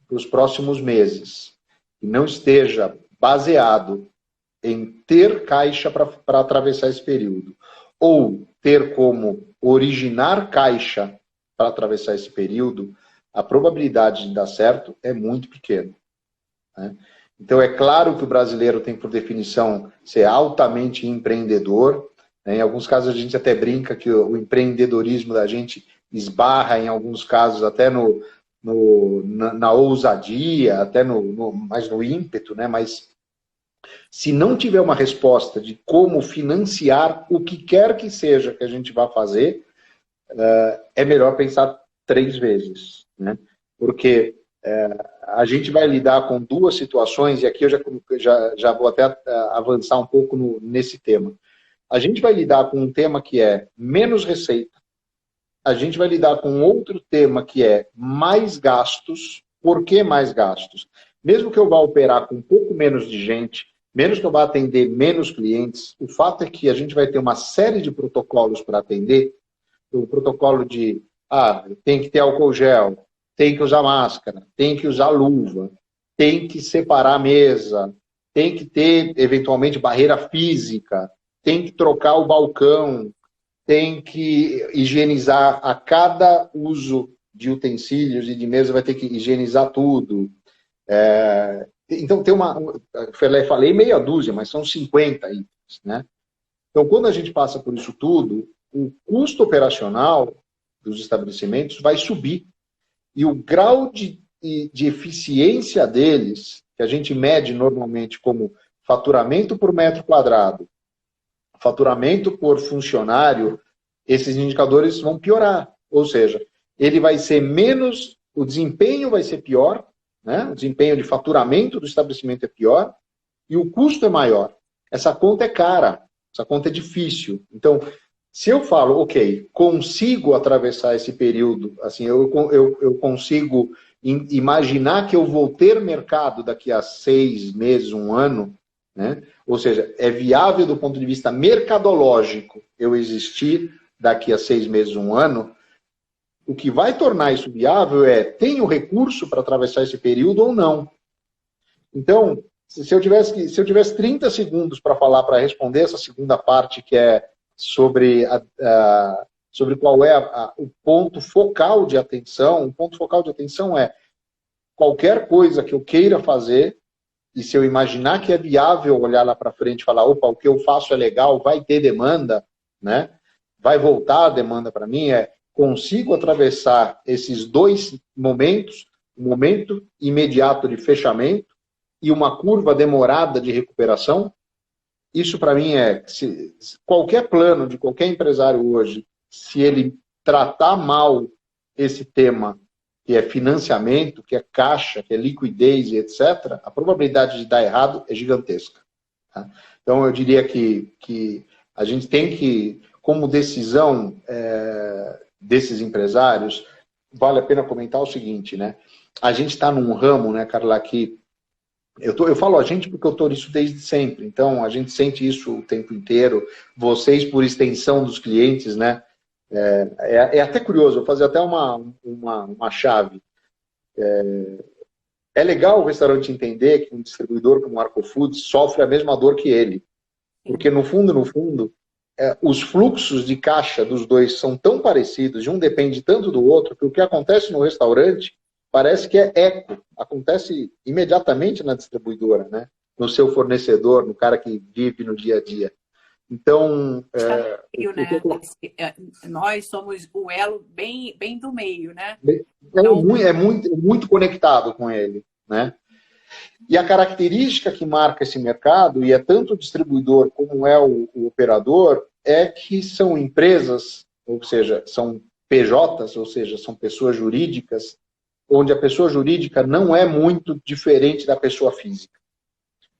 para os próximos meses que não esteja baseado em ter caixa para atravessar esse período, ou ter como originar caixa para atravessar esse período, a probabilidade de dar certo é muito pequena, né? Então, é claro que o brasileiro tem, por definição, ser altamente empreendedor, né? Em alguns casos, a gente até brinca que o empreendedorismo da gente esbarra, em alguns casos, até na ousadia, até mais no ímpeto, né? Mas se não tiver uma resposta de como financiar o que quer que seja que a gente vá fazer, é melhor pensar 3 vezes, né? Porque a gente vai lidar com 2 situações, e aqui eu já vou até avançar um pouco nesse tema. A gente vai lidar com um tema que é menos receita, a gente vai lidar com outro tema que é mais gastos. Por que mais gastos? Mesmo que eu vá operar com um pouco menos de gente, menos que eu vá atender menos clientes, o fato é que a gente vai ter uma série de protocolos para atender. O protocolo de, tem que ter álcool gel, tem que usar máscara, tem que usar luva, tem que separar a mesa, tem que ter, eventualmente, barreira física, tem que trocar o balcão, tem que higienizar a cada uso de utensílios e de mesa, vai ter que higienizar tudo. Então, tem falei meia dúzia, mas são 50 itens, né? Então, quando a gente passa por isso tudo, o custo operacional dos estabelecimentos vai subir. E o grau de eficiência deles, que a gente mede normalmente como faturamento por metro quadrado, faturamento por funcionário, esses indicadores vão piorar. Ou seja, ele vai ser menos, o desempenho vai ser pior, né? O desempenho de faturamento do estabelecimento é pior e o custo é maior. Essa conta é cara, essa conta é difícil. Então, se eu falo, ok, consigo atravessar esse período, assim, eu consigo imaginar que eu vou ter mercado daqui a 6 meses, 1 ano, né? Ou seja, é viável do ponto de vista mercadológico eu existir daqui a 6 meses, 1 ano. O que vai tornar isso viável tenho recurso para atravessar esse período ou não? Então, se eu tivesse 30 segundos para falar, para responder essa segunda parte, que é sobre qual é o ponto focal de atenção. O ponto focal de atenção é qualquer coisa que eu queira fazer, e se eu imaginar que é viável olhar lá para frente e falar, opa, o que eu faço é legal, vai ter demanda, né? Vai voltar a demanda para mim, consigo atravessar esses 2 momentos, um momento imediato de fechamento e uma curva demorada de recuperação. Isso, para mim, qualquer plano de qualquer empresário hoje, se ele tratar mal esse tema, que é financiamento, que é caixa, que é liquidez e etc., a probabilidade de dar errado é gigantesca, tá? Então, eu diria que a gente tem que, como decisão desses empresários, vale a pena comentar o seguinte, né? A gente está num ramo, né, Carla, que eu falo a gente porque eu estou nisso desde sempre, então a gente sente isso o tempo inteiro, vocês por extensão dos clientes, né? É até curioso, eu vou fazer até uma chave. É legal o restaurante entender que um distribuidor como o Arco Foods sofre a mesma dor que ele, porque no fundo, os fluxos de caixa dos dois são tão parecidos, e um depende tanto do outro, que o que acontece no restaurante parece que é eco, acontece imediatamente na distribuidora, né? No seu fornecedor, no cara que vive no dia a dia. Então, nós somos o elo bem do meio, né? É muito conectado com ele, né? E a característica que marca esse mercado, e é tanto o distribuidor como é o operador, é que são empresas, ou seja, são PJs, ou seja, são pessoas jurídicas, onde a pessoa jurídica não é muito diferente da pessoa física.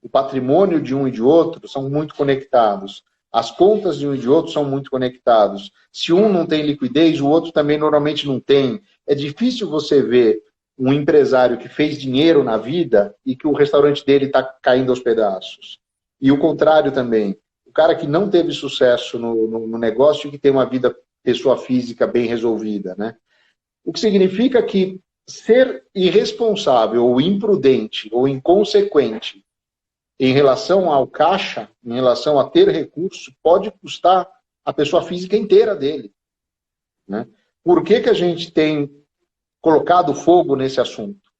O patrimônio de um e de outro são muito conectados. As contas de um e de outro são muito conectados. Se um não tem liquidez, o outro também normalmente não tem. É difícil você ver um empresário que fez dinheiro na vida e que o restaurante dele está caindo aos pedaços. E o contrário também. O cara que não teve sucesso no negócio e que tem uma vida pessoa física bem resolvida, né? O que significa que ser irresponsável ou imprudente ou inconsequente em relação ao caixa, em relação a ter recurso, pode custar a pessoa física inteira dele, né? Por que a gente tem colocado fogo nesse assunto?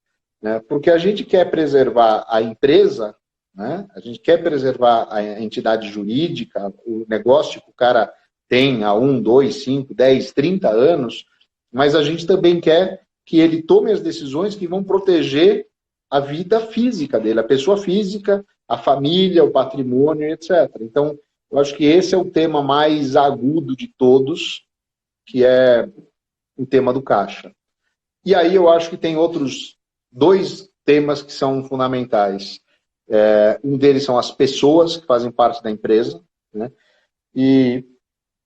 Né? Porque a gente quer preservar a empresa, né? A gente quer preservar a entidade jurídica, o negócio que o cara tem há 1, 2, 5, 10, 30 anos, mas a gente também quer que ele tome as decisões que vão proteger a vida física dele, a pessoa física, a família, o patrimônio, etc. Então, eu acho que esse é o tema mais agudo de todos, que é o tema do caixa. E aí eu acho que tem outros 2 temas que são fundamentais. Um deles são as pessoas que fazem parte da empresa, né? E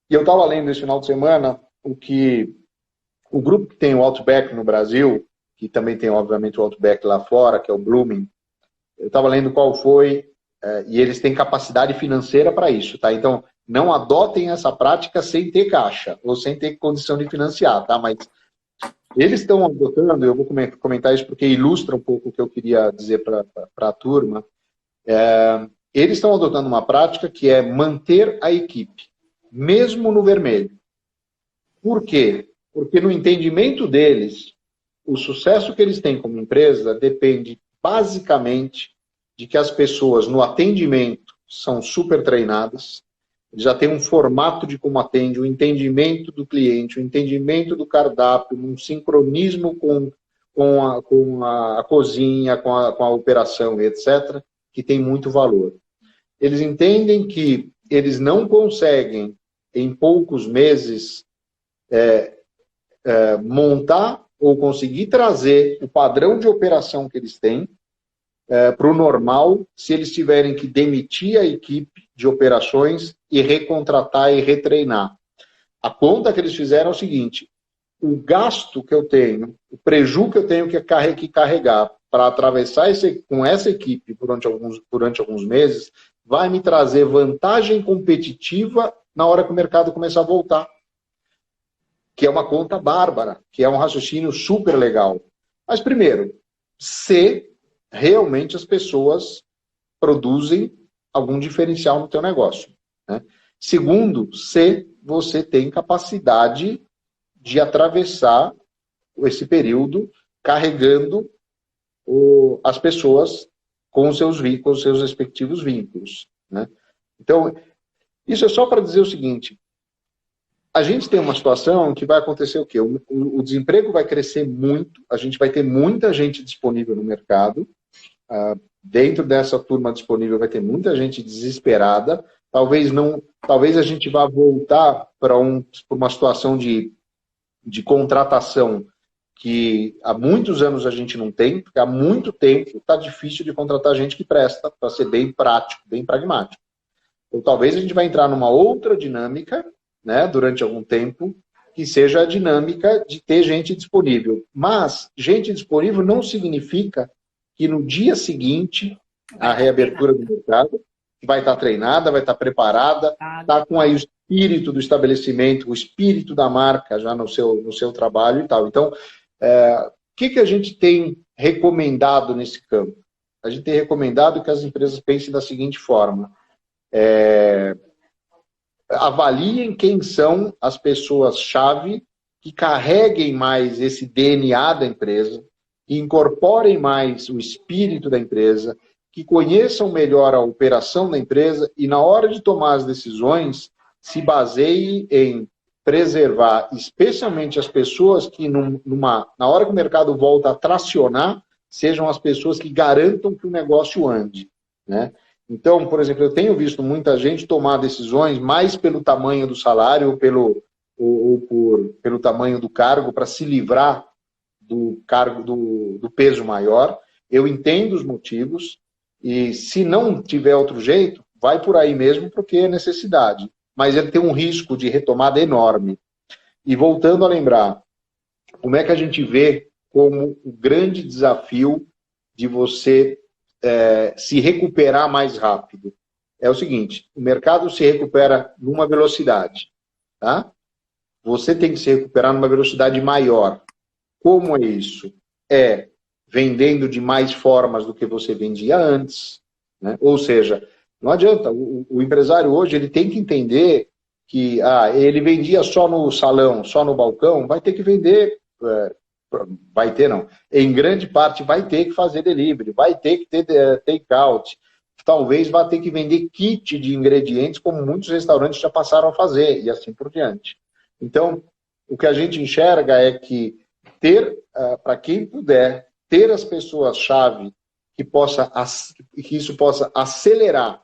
eu estava lendo esse final de semana o grupo que tem o Outback no Brasil, que também tem, obviamente, o Outback lá fora, que é o Blooming. Eu estava lendo qual foi, e eles têm capacidade financeira para isso, tá? Então, não adotem essa prática sem ter caixa, ou sem ter condição de financiar, tá? Mas eles estão adotando, eu vou comentar isso porque ilustra um pouco o que eu queria dizer para a turma. Eles estão adotando uma prática que é manter a equipe, mesmo no vermelho. Por quê? Porque no entendimento deles, o sucesso que eles têm como empresa depende basicamente de que as pessoas no atendimento são super treinadas, já tem um formato de como atende, o entendimento do cliente, o entendimento do cardápio, um sincronismo com a cozinha, com a operação, etc., que tem muito valor. Eles entendem que eles não conseguem, em poucos meses, montar ou conseguir trazer o padrão de operação que eles têm para o normal, se eles tiverem que demitir a equipe de operações e recontratar e retreinar. A conta que eles fizeram é o seguinte: o gasto que eu tenho, o prejuízo que eu tenho que carregar para atravessar com essa equipe durante alguns meses, vai me trazer vantagem competitiva na hora que o mercado começar a voltar. Que é uma conta bárbara, que é um raciocínio super legal. Mas primeiro, se realmente as pessoas produzem algum diferencial no teu negócio, né? Segundo, se você tem capacidade de atravessar esse período carregando as pessoas com os seus respectivos vínculos, né? Então, isso é só para dizer o seguinte: a gente tem uma situação que vai acontecer o quê? O desemprego vai crescer muito, a gente vai ter muita gente disponível no mercado, dentro dessa turma disponível vai ter muita gente desesperada, talvez a gente vá voltar para uma situação de contratação que há muitos anos a gente não tem, porque há muito tempo está difícil de contratar gente que presta, para ser bem prático, bem pragmático. Então talvez a gente vai entrar numa outra dinâmica, né, durante algum tempo, que seja a dinâmica de ter gente disponível. Mas gente disponível não significa que no dia seguinte, a reabertura do mercado vai estar treinada, vai estar preparada, está com aí o espírito do estabelecimento, o espírito da marca já no seu trabalho e tal. Então, o que a gente tem recomendado nesse campo? A gente tem recomendado que as empresas pensem da seguinte forma: avaliem quem são as pessoas-chave que carreguem mais esse DNA da empresa, que incorporem mais o espírito da empresa, que conheçam melhor a operação da empresa e, na hora de tomar as decisões, se baseiem em preservar, especialmente as pessoas que, na hora que o mercado volta a tracionar, sejam as pessoas que garantam que o negócio ande, né? Então, por exemplo, eu tenho visto muita gente tomar decisões mais pelo tamanho do salário pelo tamanho do cargo para se livrar do cargo do peso maior. Eu entendo os motivos e se não tiver outro jeito, vai por aí mesmo porque é necessidade. Mas ele tem um risco de retomada enorme. E voltando a lembrar, como é que a gente vê como o grande desafio de você se recuperar mais rápido? É o seguinte, o mercado se recupera numa velocidade, tá? Você tem que se recuperar numa velocidade maior. Como é isso? É vendendo de mais formas do que você vendia antes, né? Ou seja, não adianta, o empresário hoje ele tem que entender que ele vendia só no salão, só no balcão, vai ter que vender, vai ter não, em grande parte vai ter que fazer delivery, vai ter que ter take-out, talvez vá ter que vender kit de ingredientes, como muitos restaurantes já passaram a fazer, e assim por diante. Então, o que a gente enxerga é que para quem puder, ter as pessoas-chave que isso possa acelerar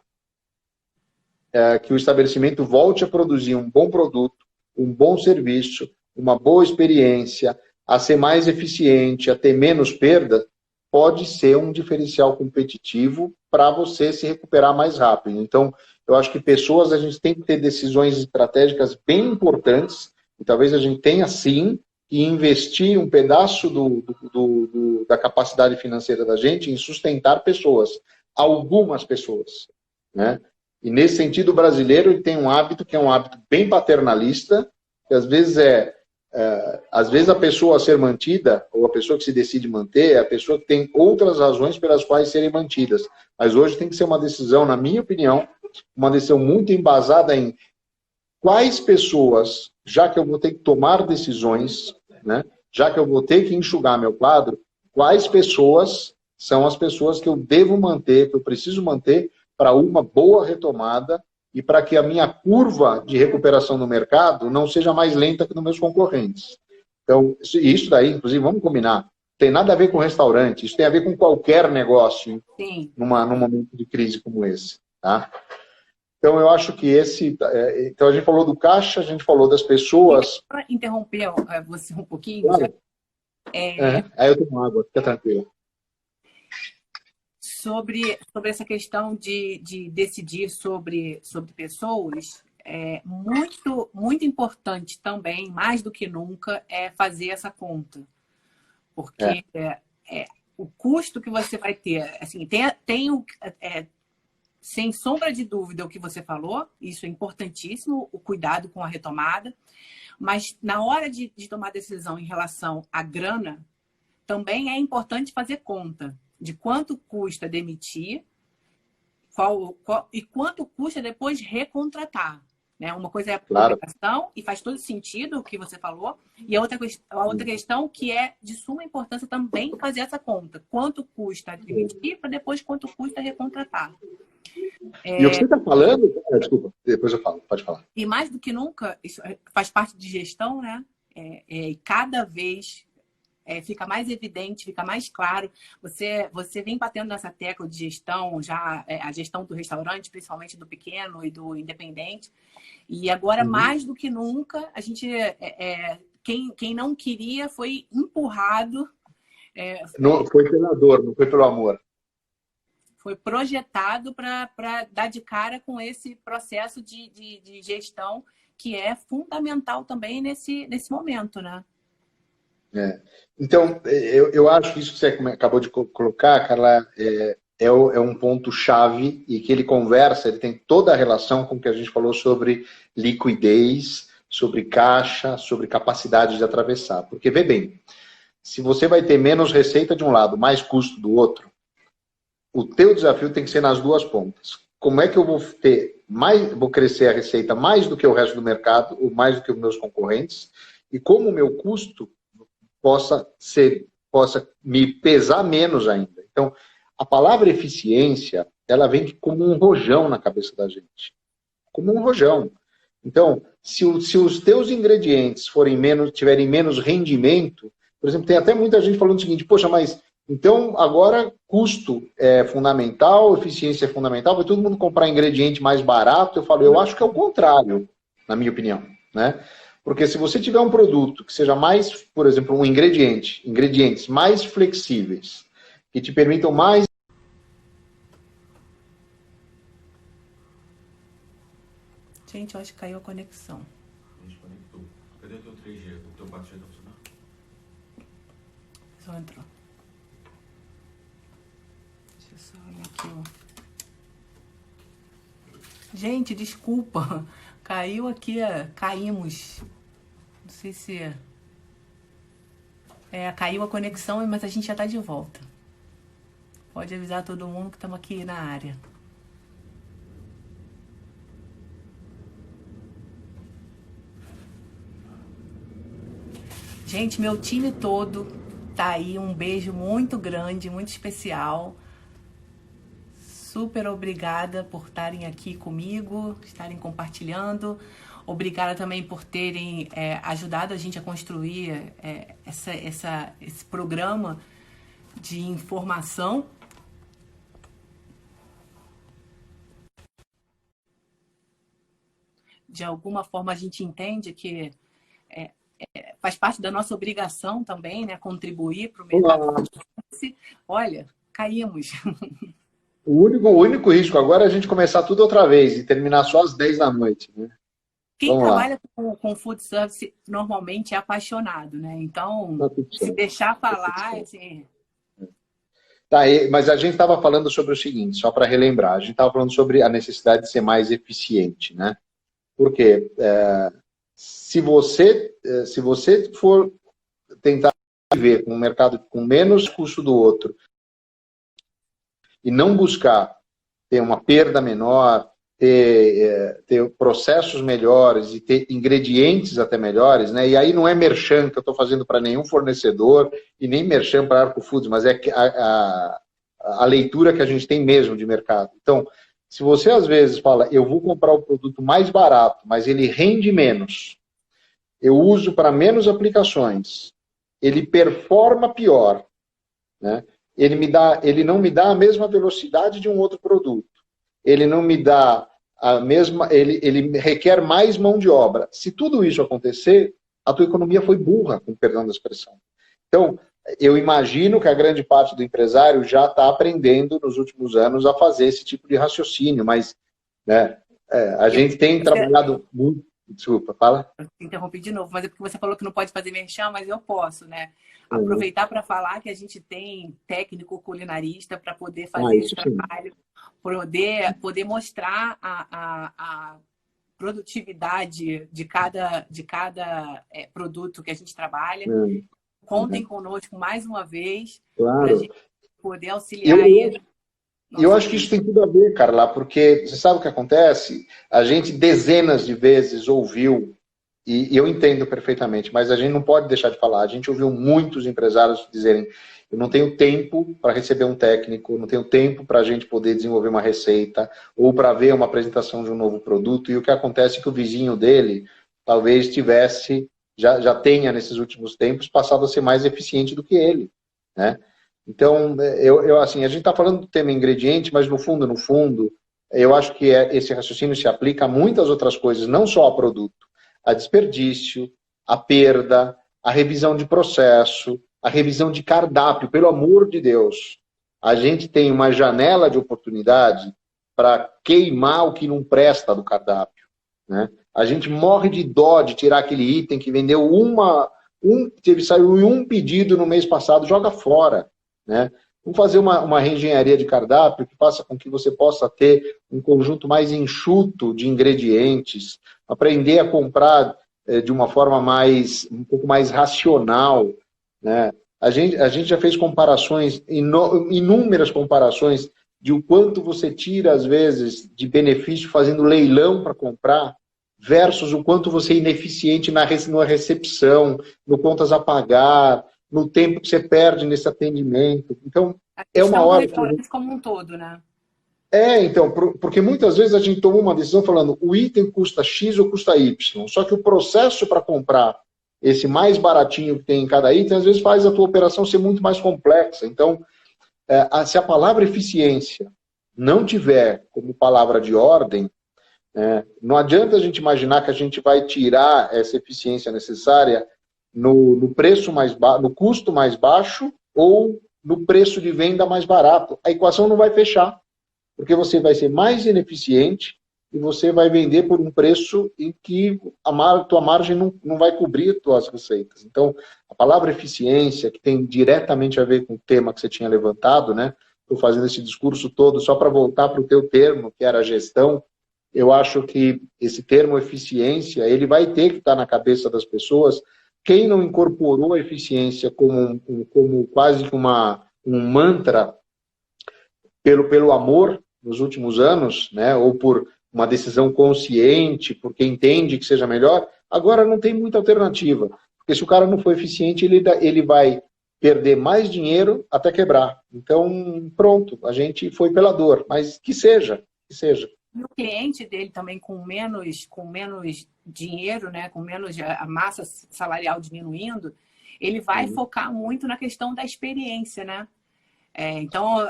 que o estabelecimento volte a produzir um bom produto, um bom serviço, uma boa experiência, a ser mais eficiente, a ter menos perda, pode ser um diferencial competitivo para você se recuperar mais rápido. Então, eu acho que pessoas, a gente tem que ter decisões estratégicas bem importantes, e talvez a gente tenha, sim, que investir um pedaço da capacidade financeira da gente em sustentar pessoas, algumas pessoas, né? E nesse sentido, o brasileiro ele tem um hábito que é um hábito bem paternalista, que às vezes a pessoa a ser mantida, ou a pessoa que se decide manter, é a pessoa que tem outras razões pelas quais serem mantidas. Mas hoje tem que ser uma decisão, na minha opinião, uma decisão muito embasada em quais pessoas, já que eu vou ter que tomar decisões, né, já que eu vou ter que enxugar meu quadro, quais pessoas são as pessoas que eu devo manter, que eu preciso manter para uma boa retomada e para que a minha curva de recuperação no mercado não seja mais lenta que nos meus concorrentes. Então, isso daí, inclusive, vamos combinar, tem nada a ver com restaurante, isso tem a ver com qualquer negócio num momento de crise como esse, tá? Então, eu acho que então, a gente falou do caixa, a gente falou das pessoas... Para interromper você um pouquinho... Claro. Aí eu tomo água, fica tranquilo. Sobre essa questão de decidir sobre pessoas, é muito importante também, mais do que nunca, é fazer essa conta. Porque o custo que você vai ter, assim, sem sombra de dúvida o que você falou, isso é importantíssimo, o cuidado com a retomada, mas na hora de tomar decisão em relação à grana, também é importante fazer conta de quanto custa demitir e quanto custa depois recontratar. Né? Uma coisa é a publicação, e faz todo sentido o que você falou, e a outra questão que é de suma importância também fazer essa conta. Quanto custa demitir para depois quanto custa recontratar. E o que você está falando... Desculpa, depois eu falo, pode falar. E mais do que nunca, isso faz parte de gestão, né? E cada vez... fica mais evidente, fica mais claro. Você vem batendo nessa tecla de gestão, já a gestão do restaurante, principalmente do pequeno e do independente. E agora, mais do que nunca, a gente quem não queria foi empurrado. Não foi pela dor, não foi pelo amor. Foi projetado para dar de cara com esse processo de gestão que é fundamental também nesse momento, né? Então, eu acho que isso que você acabou de colocar, Carla, é um ponto-chave e que ele tem toda a relação com o que a gente falou sobre liquidez, sobre caixa, sobre capacidade de atravessar. Porque, vê bem, se você vai ter menos receita de um lado, mais custo do outro, o teu desafio tem que ser nas duas pontas. Como é que eu vou crescer a receita mais do que o resto do mercado, ou mais do que os meus concorrentes, e como o meu custo possa me pesar menos ainda. Então, a palavra eficiência, ela vem como um rojão na cabeça da gente. Como um rojão. Então, se os teus ingredientes tiverem menos rendimento, por exemplo, tem até muita gente falando o seguinte, poxa, mas Então, agora, custo é fundamental, eficiência é fundamental, vai todo mundo comprar ingrediente mais barato. Eu falo, eu acho que é o contrário, na minha opinião, né? Porque se você tiver um produto que seja mais, por exemplo, ingredientes mais flexíveis, que te permitam mais... Gente, eu acho que caiu a conexão. A gente conectou. Cadê o teu 3G? O teu 4G tá funcionando? Só entrou. Deixa eu só olhar aqui, ó. Gente, desculpa. Caiu aqui, caímos. Não sei se... caiu a conexão, mas a gente já tá de volta. Pode avisar todo mundo que estamos aqui na área. Gente, meu time todo tá aí. Um beijo muito grande, muito especial. Super obrigada por estarem aqui comigo, estarem compartilhando. Obrigada também por terem ajudado a gente a construir esse programa de informação. De alguma forma a gente entende que faz parte da nossa obrigação também, né? Contribuir para o mercado. Olha, caímos. O único risco agora é a gente começar tudo outra vez e terminar só às 10 da noite, né? Quem trabalha com food service normalmente é apaixonado, né? Então, se deixar falar, assim... Tá, mas a gente estava falando sobre o seguinte, só para relembrar, a gente estava falando sobre a necessidade de ser mais eficiente, né? Porque se você for tentar viver com um mercado com menos custo do outro e não buscar ter uma perda menor, ter processos melhores e ter ingredientes até melhores, né? E aí não é merchan que eu estou fazendo para nenhum fornecedor e nem merchan para Arco Foods, mas é a leitura que a gente tem mesmo de mercado. Então, se você às vezes fala, eu vou comprar o produto mais barato, mas ele rende menos, eu uso para menos aplicações, ele performa pior, né? Ele não me dá a mesma velocidade de um outro produto. Ele não me dá a mesma... Ele requer mais mão de obra. Se tudo isso acontecer, a tua economia foi burra, com perdão da expressão. Então, eu imagino que a grande parte do empresário já está aprendendo nos últimos anos a fazer esse tipo de raciocínio, mas né, a gente tem trabalhado muito... Desculpa, fala. Eu interrompi de novo, mas é porque você falou que não pode fazer merchan, mas eu posso, né? Aproveitar para falar que a gente tem técnico culinarista para poder fazer esse trabalho, poder mostrar a produtividade de cada produto que a gente trabalha. Contem conosco mais uma vez para a gente poder auxiliar aí. E eu acho que isso tem tudo a ver, Carla, porque você sabe o que acontece? A gente dezenas de vezes ouviu, e eu entendo perfeitamente, mas a gente não pode deixar de falar. A gente ouviu muitos empresários dizerem, eu não tenho tempo para receber um técnico, não tenho tempo para a gente poder desenvolver uma receita, ou para ver uma apresentação de um novo produto, e o que acontece é que o vizinho dele talvez já tenha nesses últimos tempos passado a ser mais eficiente do que ele, né? Então, assim, a gente está falando do tema ingrediente, mas no fundo, eu acho que esse raciocínio se aplica a muitas outras coisas, não só a produto, a desperdício, a perda, a revisão de processo, a revisão de cardápio. Pelo amor de Deus, a gente tem uma janela de oportunidade para queimar o que não presta do cardápio, né? A gente morre de dó de tirar aquele item que vendeu saiu em um pedido no mês passado, joga fora. Né? Vamos fazer uma reengenharia de cardápio que faça com que você possa ter um conjunto mais enxuto de ingredientes, aprender a comprar de uma forma um pouco mais racional. Né? A gente já fez comparações, inúmeras comparações, de o quanto você tira, às vezes, de benefício fazendo leilão para comprar, versus o quanto você é ineficiente na recepção, no contas a pagar, no tempo que você perde nesse atendimento. Então, é uma hora... como um todo, né? Então, porque muitas vezes a gente toma uma decisão falando o item custa X ou custa Y, só que o processo para comprar esse mais baratinho que tem em cada item, às vezes faz a tua operação ser muito mais complexa. Então, se a palavra eficiência não tiver como palavra de ordem, não adianta a gente imaginar que a gente vai tirar essa eficiência necessária no preço no custo mais baixo ou no preço de venda mais barato. A equação não vai fechar, porque você vai ser mais ineficiente e você vai vender por um preço em que a tua margem não vai cobrir as tuas receitas. Então, a palavra eficiência, que tem diretamente a ver com o tema que você tinha levantado, né? Estou fazendo esse discurso todo só para voltar para o teu termo, que era gestão. Eu acho que esse termo eficiência, ele vai ter que estar na cabeça das pessoas. Quem não incorporou a eficiência como quase um mantra pelo amor nos últimos anos, né, ou por uma decisão consciente, porque entende que seja melhor, agora não tem muita alternativa. Porque se o cara não for eficiente, ele vai perder mais dinheiro até quebrar. Então, pronto, a gente foi pela dor, mas que seja, que seja. E o cliente dele também com menos dinheiro, né, com menos a massa salarial diminuindo, ele vai focar muito na questão da experiência, né? Então,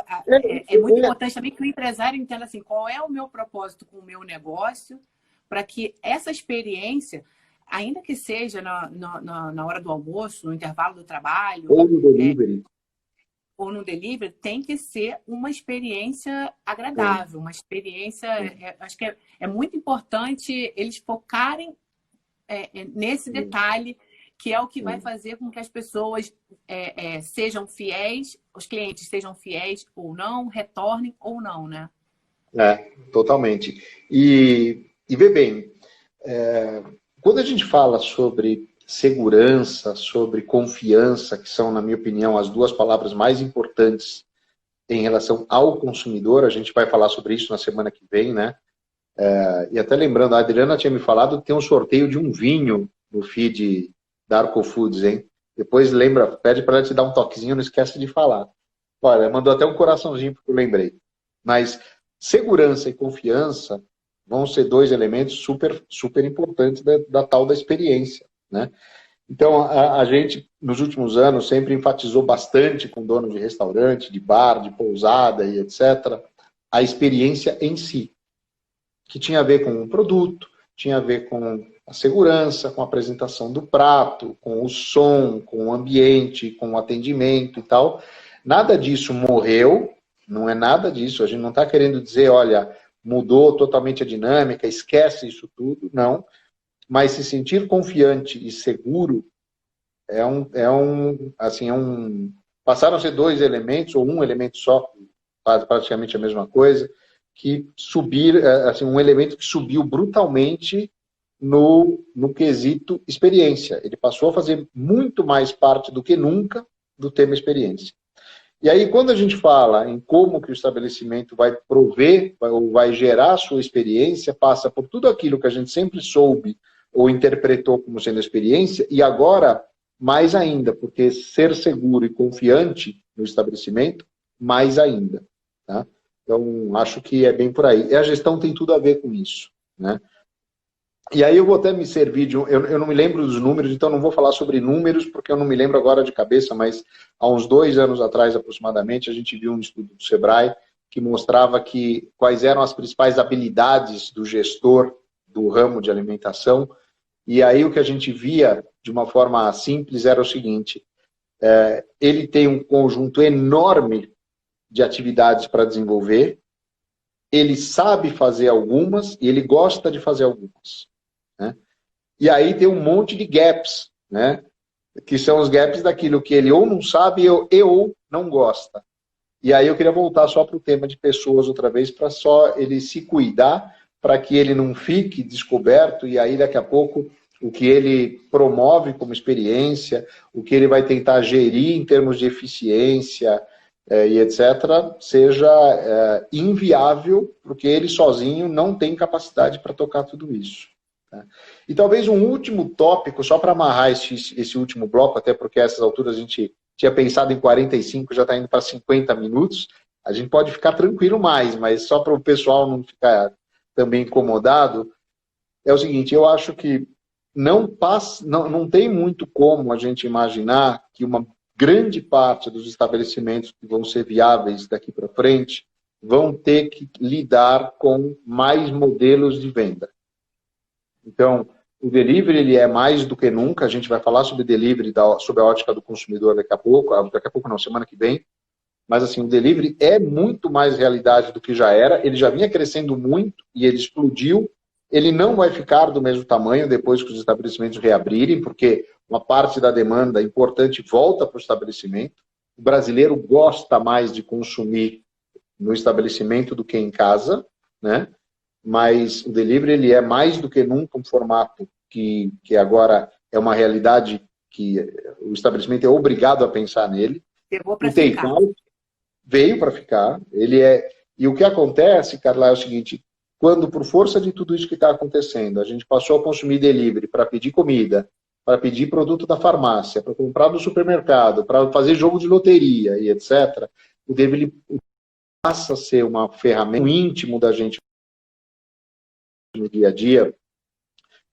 é muito importante também que o empresário entenda assim, qual é o meu propósito com o meu negócio, para que essa experiência, ainda que seja na hora do almoço, no intervalo do trabalho, ou no delivery, tem que ser uma experiência agradável, uma experiência... acho que é muito importante eles focarem nesse detalhe, que é o que vai fazer com que as pessoas sejam fiéis, os clientes sejam fiéis ou não, retornem ou não, né? Totalmente. E vê bem, quando a gente fala sobre segurança, sobre confiança, que são, na minha opinião, as duas palavras mais importantes em relação ao consumidor, a gente vai falar sobre isso na semana que vem, né? E até lembrando, a Adriana tinha me falado que tem um sorteio de um vinho no feed da Arco Foods, hein? Depois lembra, pede para ela te dar um toquezinho, não esquece de falar. Olha, mandou até um coraçãozinho porque eu lembrei. Mas segurança e confiança vão ser dois elementos super, super importantes da tal da experiência, né? Então, a gente, nos últimos anos, sempre enfatizou bastante com dono de restaurante, de bar, de pousada e etc., a experiência em si, que tinha a ver com o produto, tinha a ver com a segurança, com a apresentação do prato, com o som, com o ambiente, com o atendimento e tal. Nada disso morreu, não é nada disso. A gente não está querendo dizer, olha, mudou totalmente a dinâmica, esquece isso tudo, não. Mas se sentir confiante e seguro passaram a ser dois elementos, ou um elemento só, praticamente a mesma coisa, que um elemento que subiu brutalmente no quesito experiência. Ele passou a fazer muito mais parte do que nunca do tema experiência. E aí, quando a gente fala em como que o estabelecimento vai prover, ou vai gerar a sua experiência, passa por tudo aquilo que a gente sempre soube ou interpretou como sendo experiência, e agora, mais ainda, porque ser seguro e confiante no estabelecimento, mais ainda. Tá? Então, acho que é bem por aí. E a gestão tem tudo a ver com isso, né? E aí eu vou até me servir de eu não me lembro dos números, então não vou falar sobre números, porque eu não me lembro agora de cabeça, mas há uns 2 anos atrás, aproximadamente, a gente viu um estudo do Sebrae que mostrava quais eram as principais habilidades do gestor do ramo de alimentação. E aí o que a gente via, de uma forma simples, era o seguinte: ele tem um conjunto enorme de atividades para desenvolver, ele sabe fazer algumas e ele gosta de fazer algumas, né? E aí tem um monte de gaps, né? Que são os gaps daquilo que ele ou não sabe ou não gosta. E aí eu queria voltar só para o tema de pessoas outra vez, para só ele se cuidar, para que ele não fique descoberto, e aí daqui a pouco o que ele promove como experiência, o que ele vai tentar gerir em termos de eficiência e etc., seja inviável, porque ele sozinho não tem capacidade para tocar tudo isso. Tá? E talvez um último tópico, só para amarrar esse último bloco, até porque a essas alturas a gente tinha pensado em 45, já está indo para 50 minutos, a gente pode ficar tranquilo mais, mas só para o pessoal não ficar também incomodado, é o seguinte: eu acho que não tem muito como a gente imaginar que uma grande parte dos estabelecimentos que vão ser viáveis daqui para frente vão ter que lidar com mais modelos de venda. Então, o delivery ele é mais do que nunca. A gente vai falar sobre delivery, sobre a ótica do consumidor daqui a pouco não, semana que vem. Mas assim, o delivery é muito mais realidade do que já era. Ele já vinha crescendo muito e ele explodiu. Ele não vai ficar do mesmo tamanho depois que os estabelecimentos reabrirem, porque uma parte da demanda importante volta para o estabelecimento. O brasileiro gosta mais de consumir no estabelecimento do que em casa, né? Mas o delivery ele é mais do que nunca um formato que agora é uma realidade que o estabelecimento é obrigado a pensar nele. Chegou para o takeout veio para ficar. E o que acontece, Carla, é o seguinte: quando, por força de tudo isso que está acontecendo, a gente passou a consumir delivery para pedir comida, para pedir produto da farmácia, para comprar do supermercado, para fazer jogo de loteria e etc., o delivery passa a ser uma ferramenta íntimo da gente no dia a dia,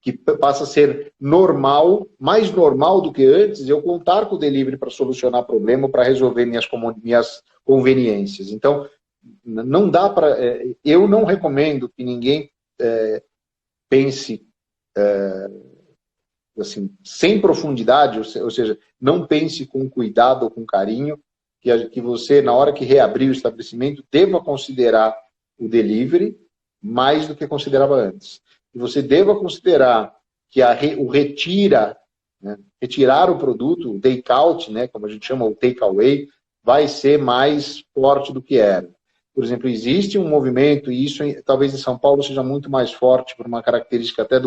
que passa a ser normal, mais normal do que antes, eu contar com o delivery para solucionar problema, para resolver minhas conveniências. Então, não dá para... eu não recomendo que ninguém pense assim, sem profundidade, ou seja, não pense com cuidado ou com carinho, que você, na hora que reabrir o estabelecimento, deva considerar o delivery mais do que considerava antes. E você deva considerar que retirar o produto, o take-out, né, como a gente chama, o take-away, vai ser mais forte do que era. Por exemplo, existe um movimento, e isso talvez em São Paulo seja muito mais forte, por uma característica até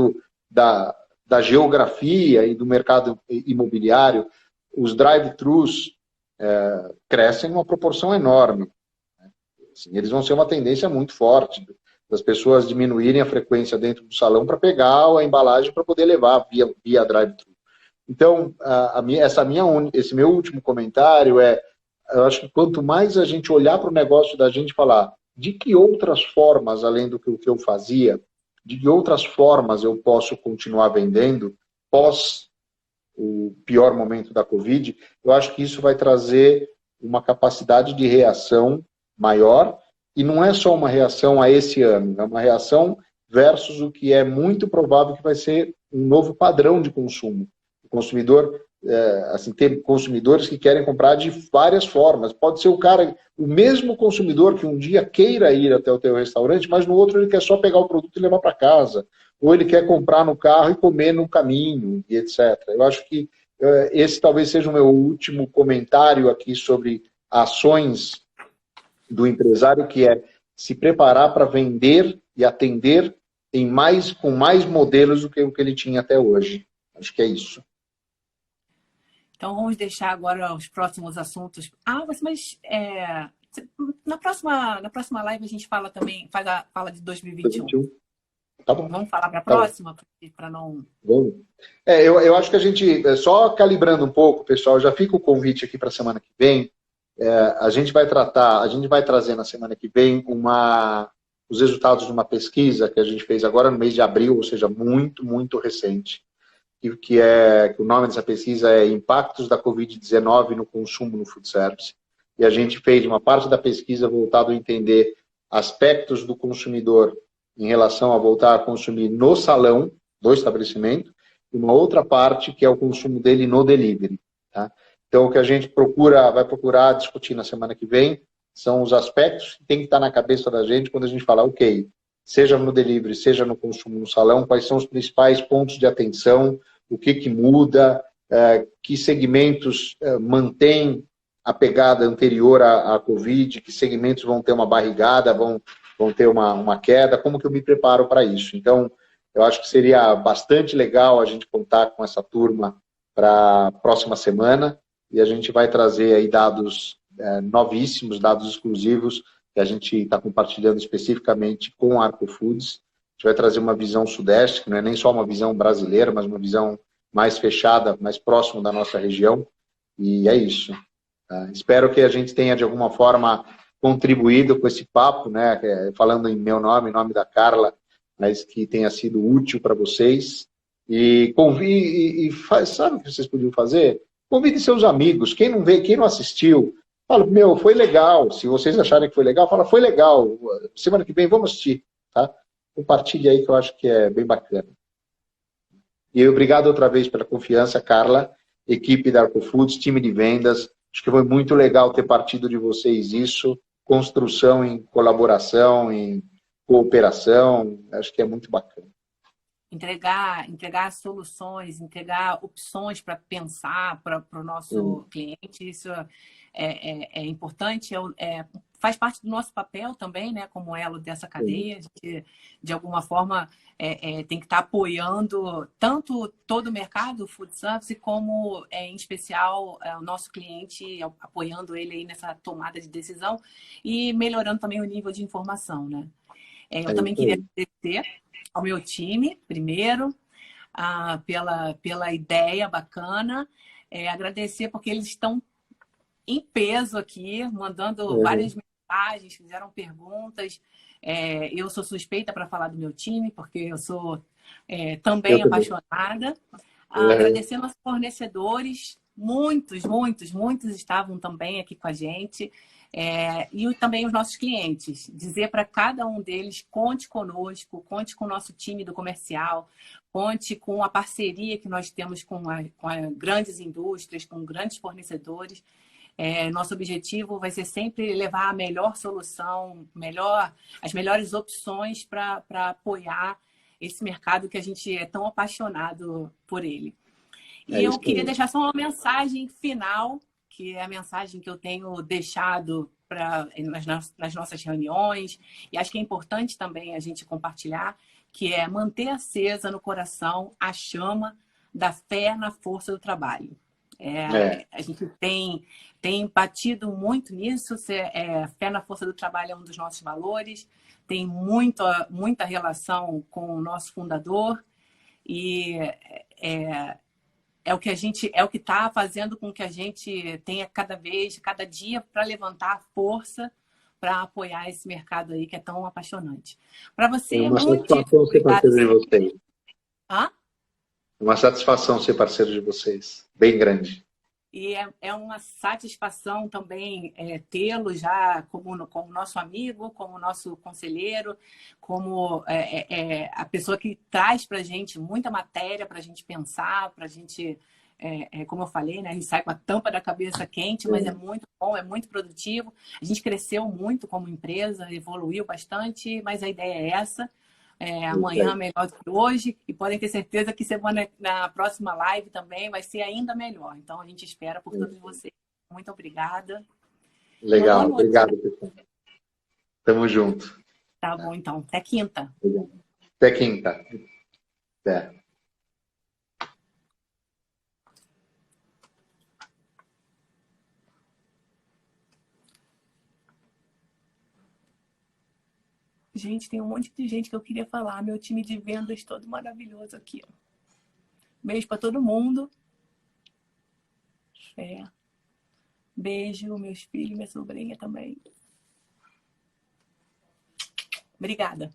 da geografia e do mercado imobiliário. Os drive-thrus crescem em uma proporção enorme. Assim, eles vão ser uma tendência muito forte das pessoas diminuírem a frequência dentro do salão para pegar a embalagem para poder levar via drive-thru. Então, esse meu último comentário eu acho que quanto mais a gente olhar para o negócio da gente e falar de que outras formas, além do que eu fazia, de que outras formas eu posso continuar vendendo pós o pior momento da Covid, eu acho que isso vai trazer uma capacidade de reação maior, e não é só uma reação a esse ano, é uma reação versus o que é muito provável que vai ser um novo padrão de consumo. O consumidor, assim, tem consumidores que querem comprar de várias formas. Pode ser o mesmo consumidor que um dia queira ir até o teu restaurante, mas no outro ele quer só pegar o produto e levar para casa. Ou ele quer comprar no carro e comer no caminho, e etc. Eu acho que esse talvez seja o meu último comentário aqui sobre ações do empresário, que é se preparar para vender e atender com mais modelos do que o que ele tinha até hoje. Acho que é isso. Então, vamos deixar agora os próximos assuntos. Mas na próxima live a gente fala também, fala de 2021. Tá bom. Vamos falar para a próxima? Para não... Vamos. Eu acho que a gente, só calibrando um pouco, pessoal, já fica o convite aqui para a semana que vem. A gente vai trazer na semana que vem os resultados de uma pesquisa que a gente fez agora no mês de abril, ou seja, muito, muito recente. Que o nome dessa pesquisa é Impactos da Covid-19 no Consumo no Food Service. E a gente fez uma parte da pesquisa voltada a entender aspectos do consumidor em relação a voltar a consumir no salão do estabelecimento, e uma outra parte que é o consumo dele no delivery. Tá? Então, o que a gente vai procurar discutir na semana que vem são os aspectos que tem que estar na cabeça da gente quando a gente fala, ok, seja no delivery, seja no consumo no salão, quais são os principais pontos de atenção, o que muda, que segmentos mantêm a pegada anterior à Covid, que segmentos vão ter uma barrigada, vão ter uma queda, como que eu me preparo para isso. Então, eu acho que seria bastante legal a gente contar com essa turma para a próxima semana, e a gente vai trazer aí dados novíssimos, dados exclusivos, que a gente está compartilhando especificamente com a Arco Foods. A gente vai trazer uma visão sudeste, que não é nem só uma visão brasileira, mas uma visão mais fechada, mais próximo da nossa região. E é isso. Espero que a gente tenha, de alguma forma, contribuído com esse papo, né? Falando em meu nome, em nome da Carla, mas que tenha sido útil para vocês. E faz, sabe o que vocês podiam fazer? Convide seus amigos, quem não veio, quem não assistiu, fala, meu, foi legal. Se vocês acharem que foi legal, fala, foi legal. Semana que vem vamos assistir, tá? Compartilhe aí que eu acho que é bem bacana. E obrigado outra vez pela confiança, Carla, equipe da Arcofoods, time de vendas. Acho que foi muito legal ter partido de vocês isso. Construção em colaboração, em cooperação. Acho que é muito bacana. Entregar soluções, entregar opções para pensar para o nosso cliente, isso é importante, faz parte do nosso papel também, né, como elo dessa cadeia, de alguma forma tem que estar apoiando tanto todo o mercado food service, como em especial o nosso cliente, apoiando ele aí nessa tomada de decisão e melhorando também o nível de informação, né? Eu também queria agradecer ao meu time, primeiro, pela ideia bacana. Agradecer porque eles estão em peso aqui, mandando várias mensagens, fizeram perguntas. Eu sou suspeita para falar do meu time, porque eu sou também apaixonada. Agradecendo aos fornecedores, muitos estavam também aqui com a gente. E também os nossos clientes, dizer para cada um deles, conte conosco, conte com o nosso time do comercial, conte com a parceria que nós temos com grandes indústrias, com grandes fornecedores. Nosso objetivo vai ser sempre levar a melhor solução, as melhores opções para apoiar esse mercado que a gente é tão apaixonado por ele. E eu queria deixar só uma mensagem final, que é a mensagem que eu tenho deixado nas nossas reuniões, e acho que é importante também a gente compartilhar, que é manter acesa no coração a chama da fé na força do trabalho. A gente tem batido muito nisso, fé na força do trabalho é um dos nossos valores, tem muita relação com o nosso fundador, e é o que está fazendo com que a gente tenha cada dia para levantar a força para apoiar esse mercado aí que é tão apaixonante. Para você, é uma satisfação ser parceiro de vocês. Hã? É uma satisfação ser parceiro de vocês, bem grande. E é uma satisfação também tê-lo já como nosso amigo, como nosso conselheiro, como a pessoa que traz para a gente muita matéria para a gente pensar, para a gente, como eu falei, né, a gente sai com a tampa da cabeça quente, mas é muito bom, é muito produtivo. A gente cresceu muito como empresa, evoluiu bastante, mas a ideia é essa. Amanhã melhor do que hoje, e podem ter certeza que na próxima live também vai ser ainda melhor. Então a gente espera por todos vocês. Muito obrigada. Legal, obrigado, pessoal. Tamo junto. Tá bom, então. Até quinta. Até quinta. Até. Gente, tem um monte de gente que eu queria falar. Meu time de vendas todo maravilhoso aqui. Beijo para todo mundo. Beijo, meus filhos, minha sobrinha também. Obrigada.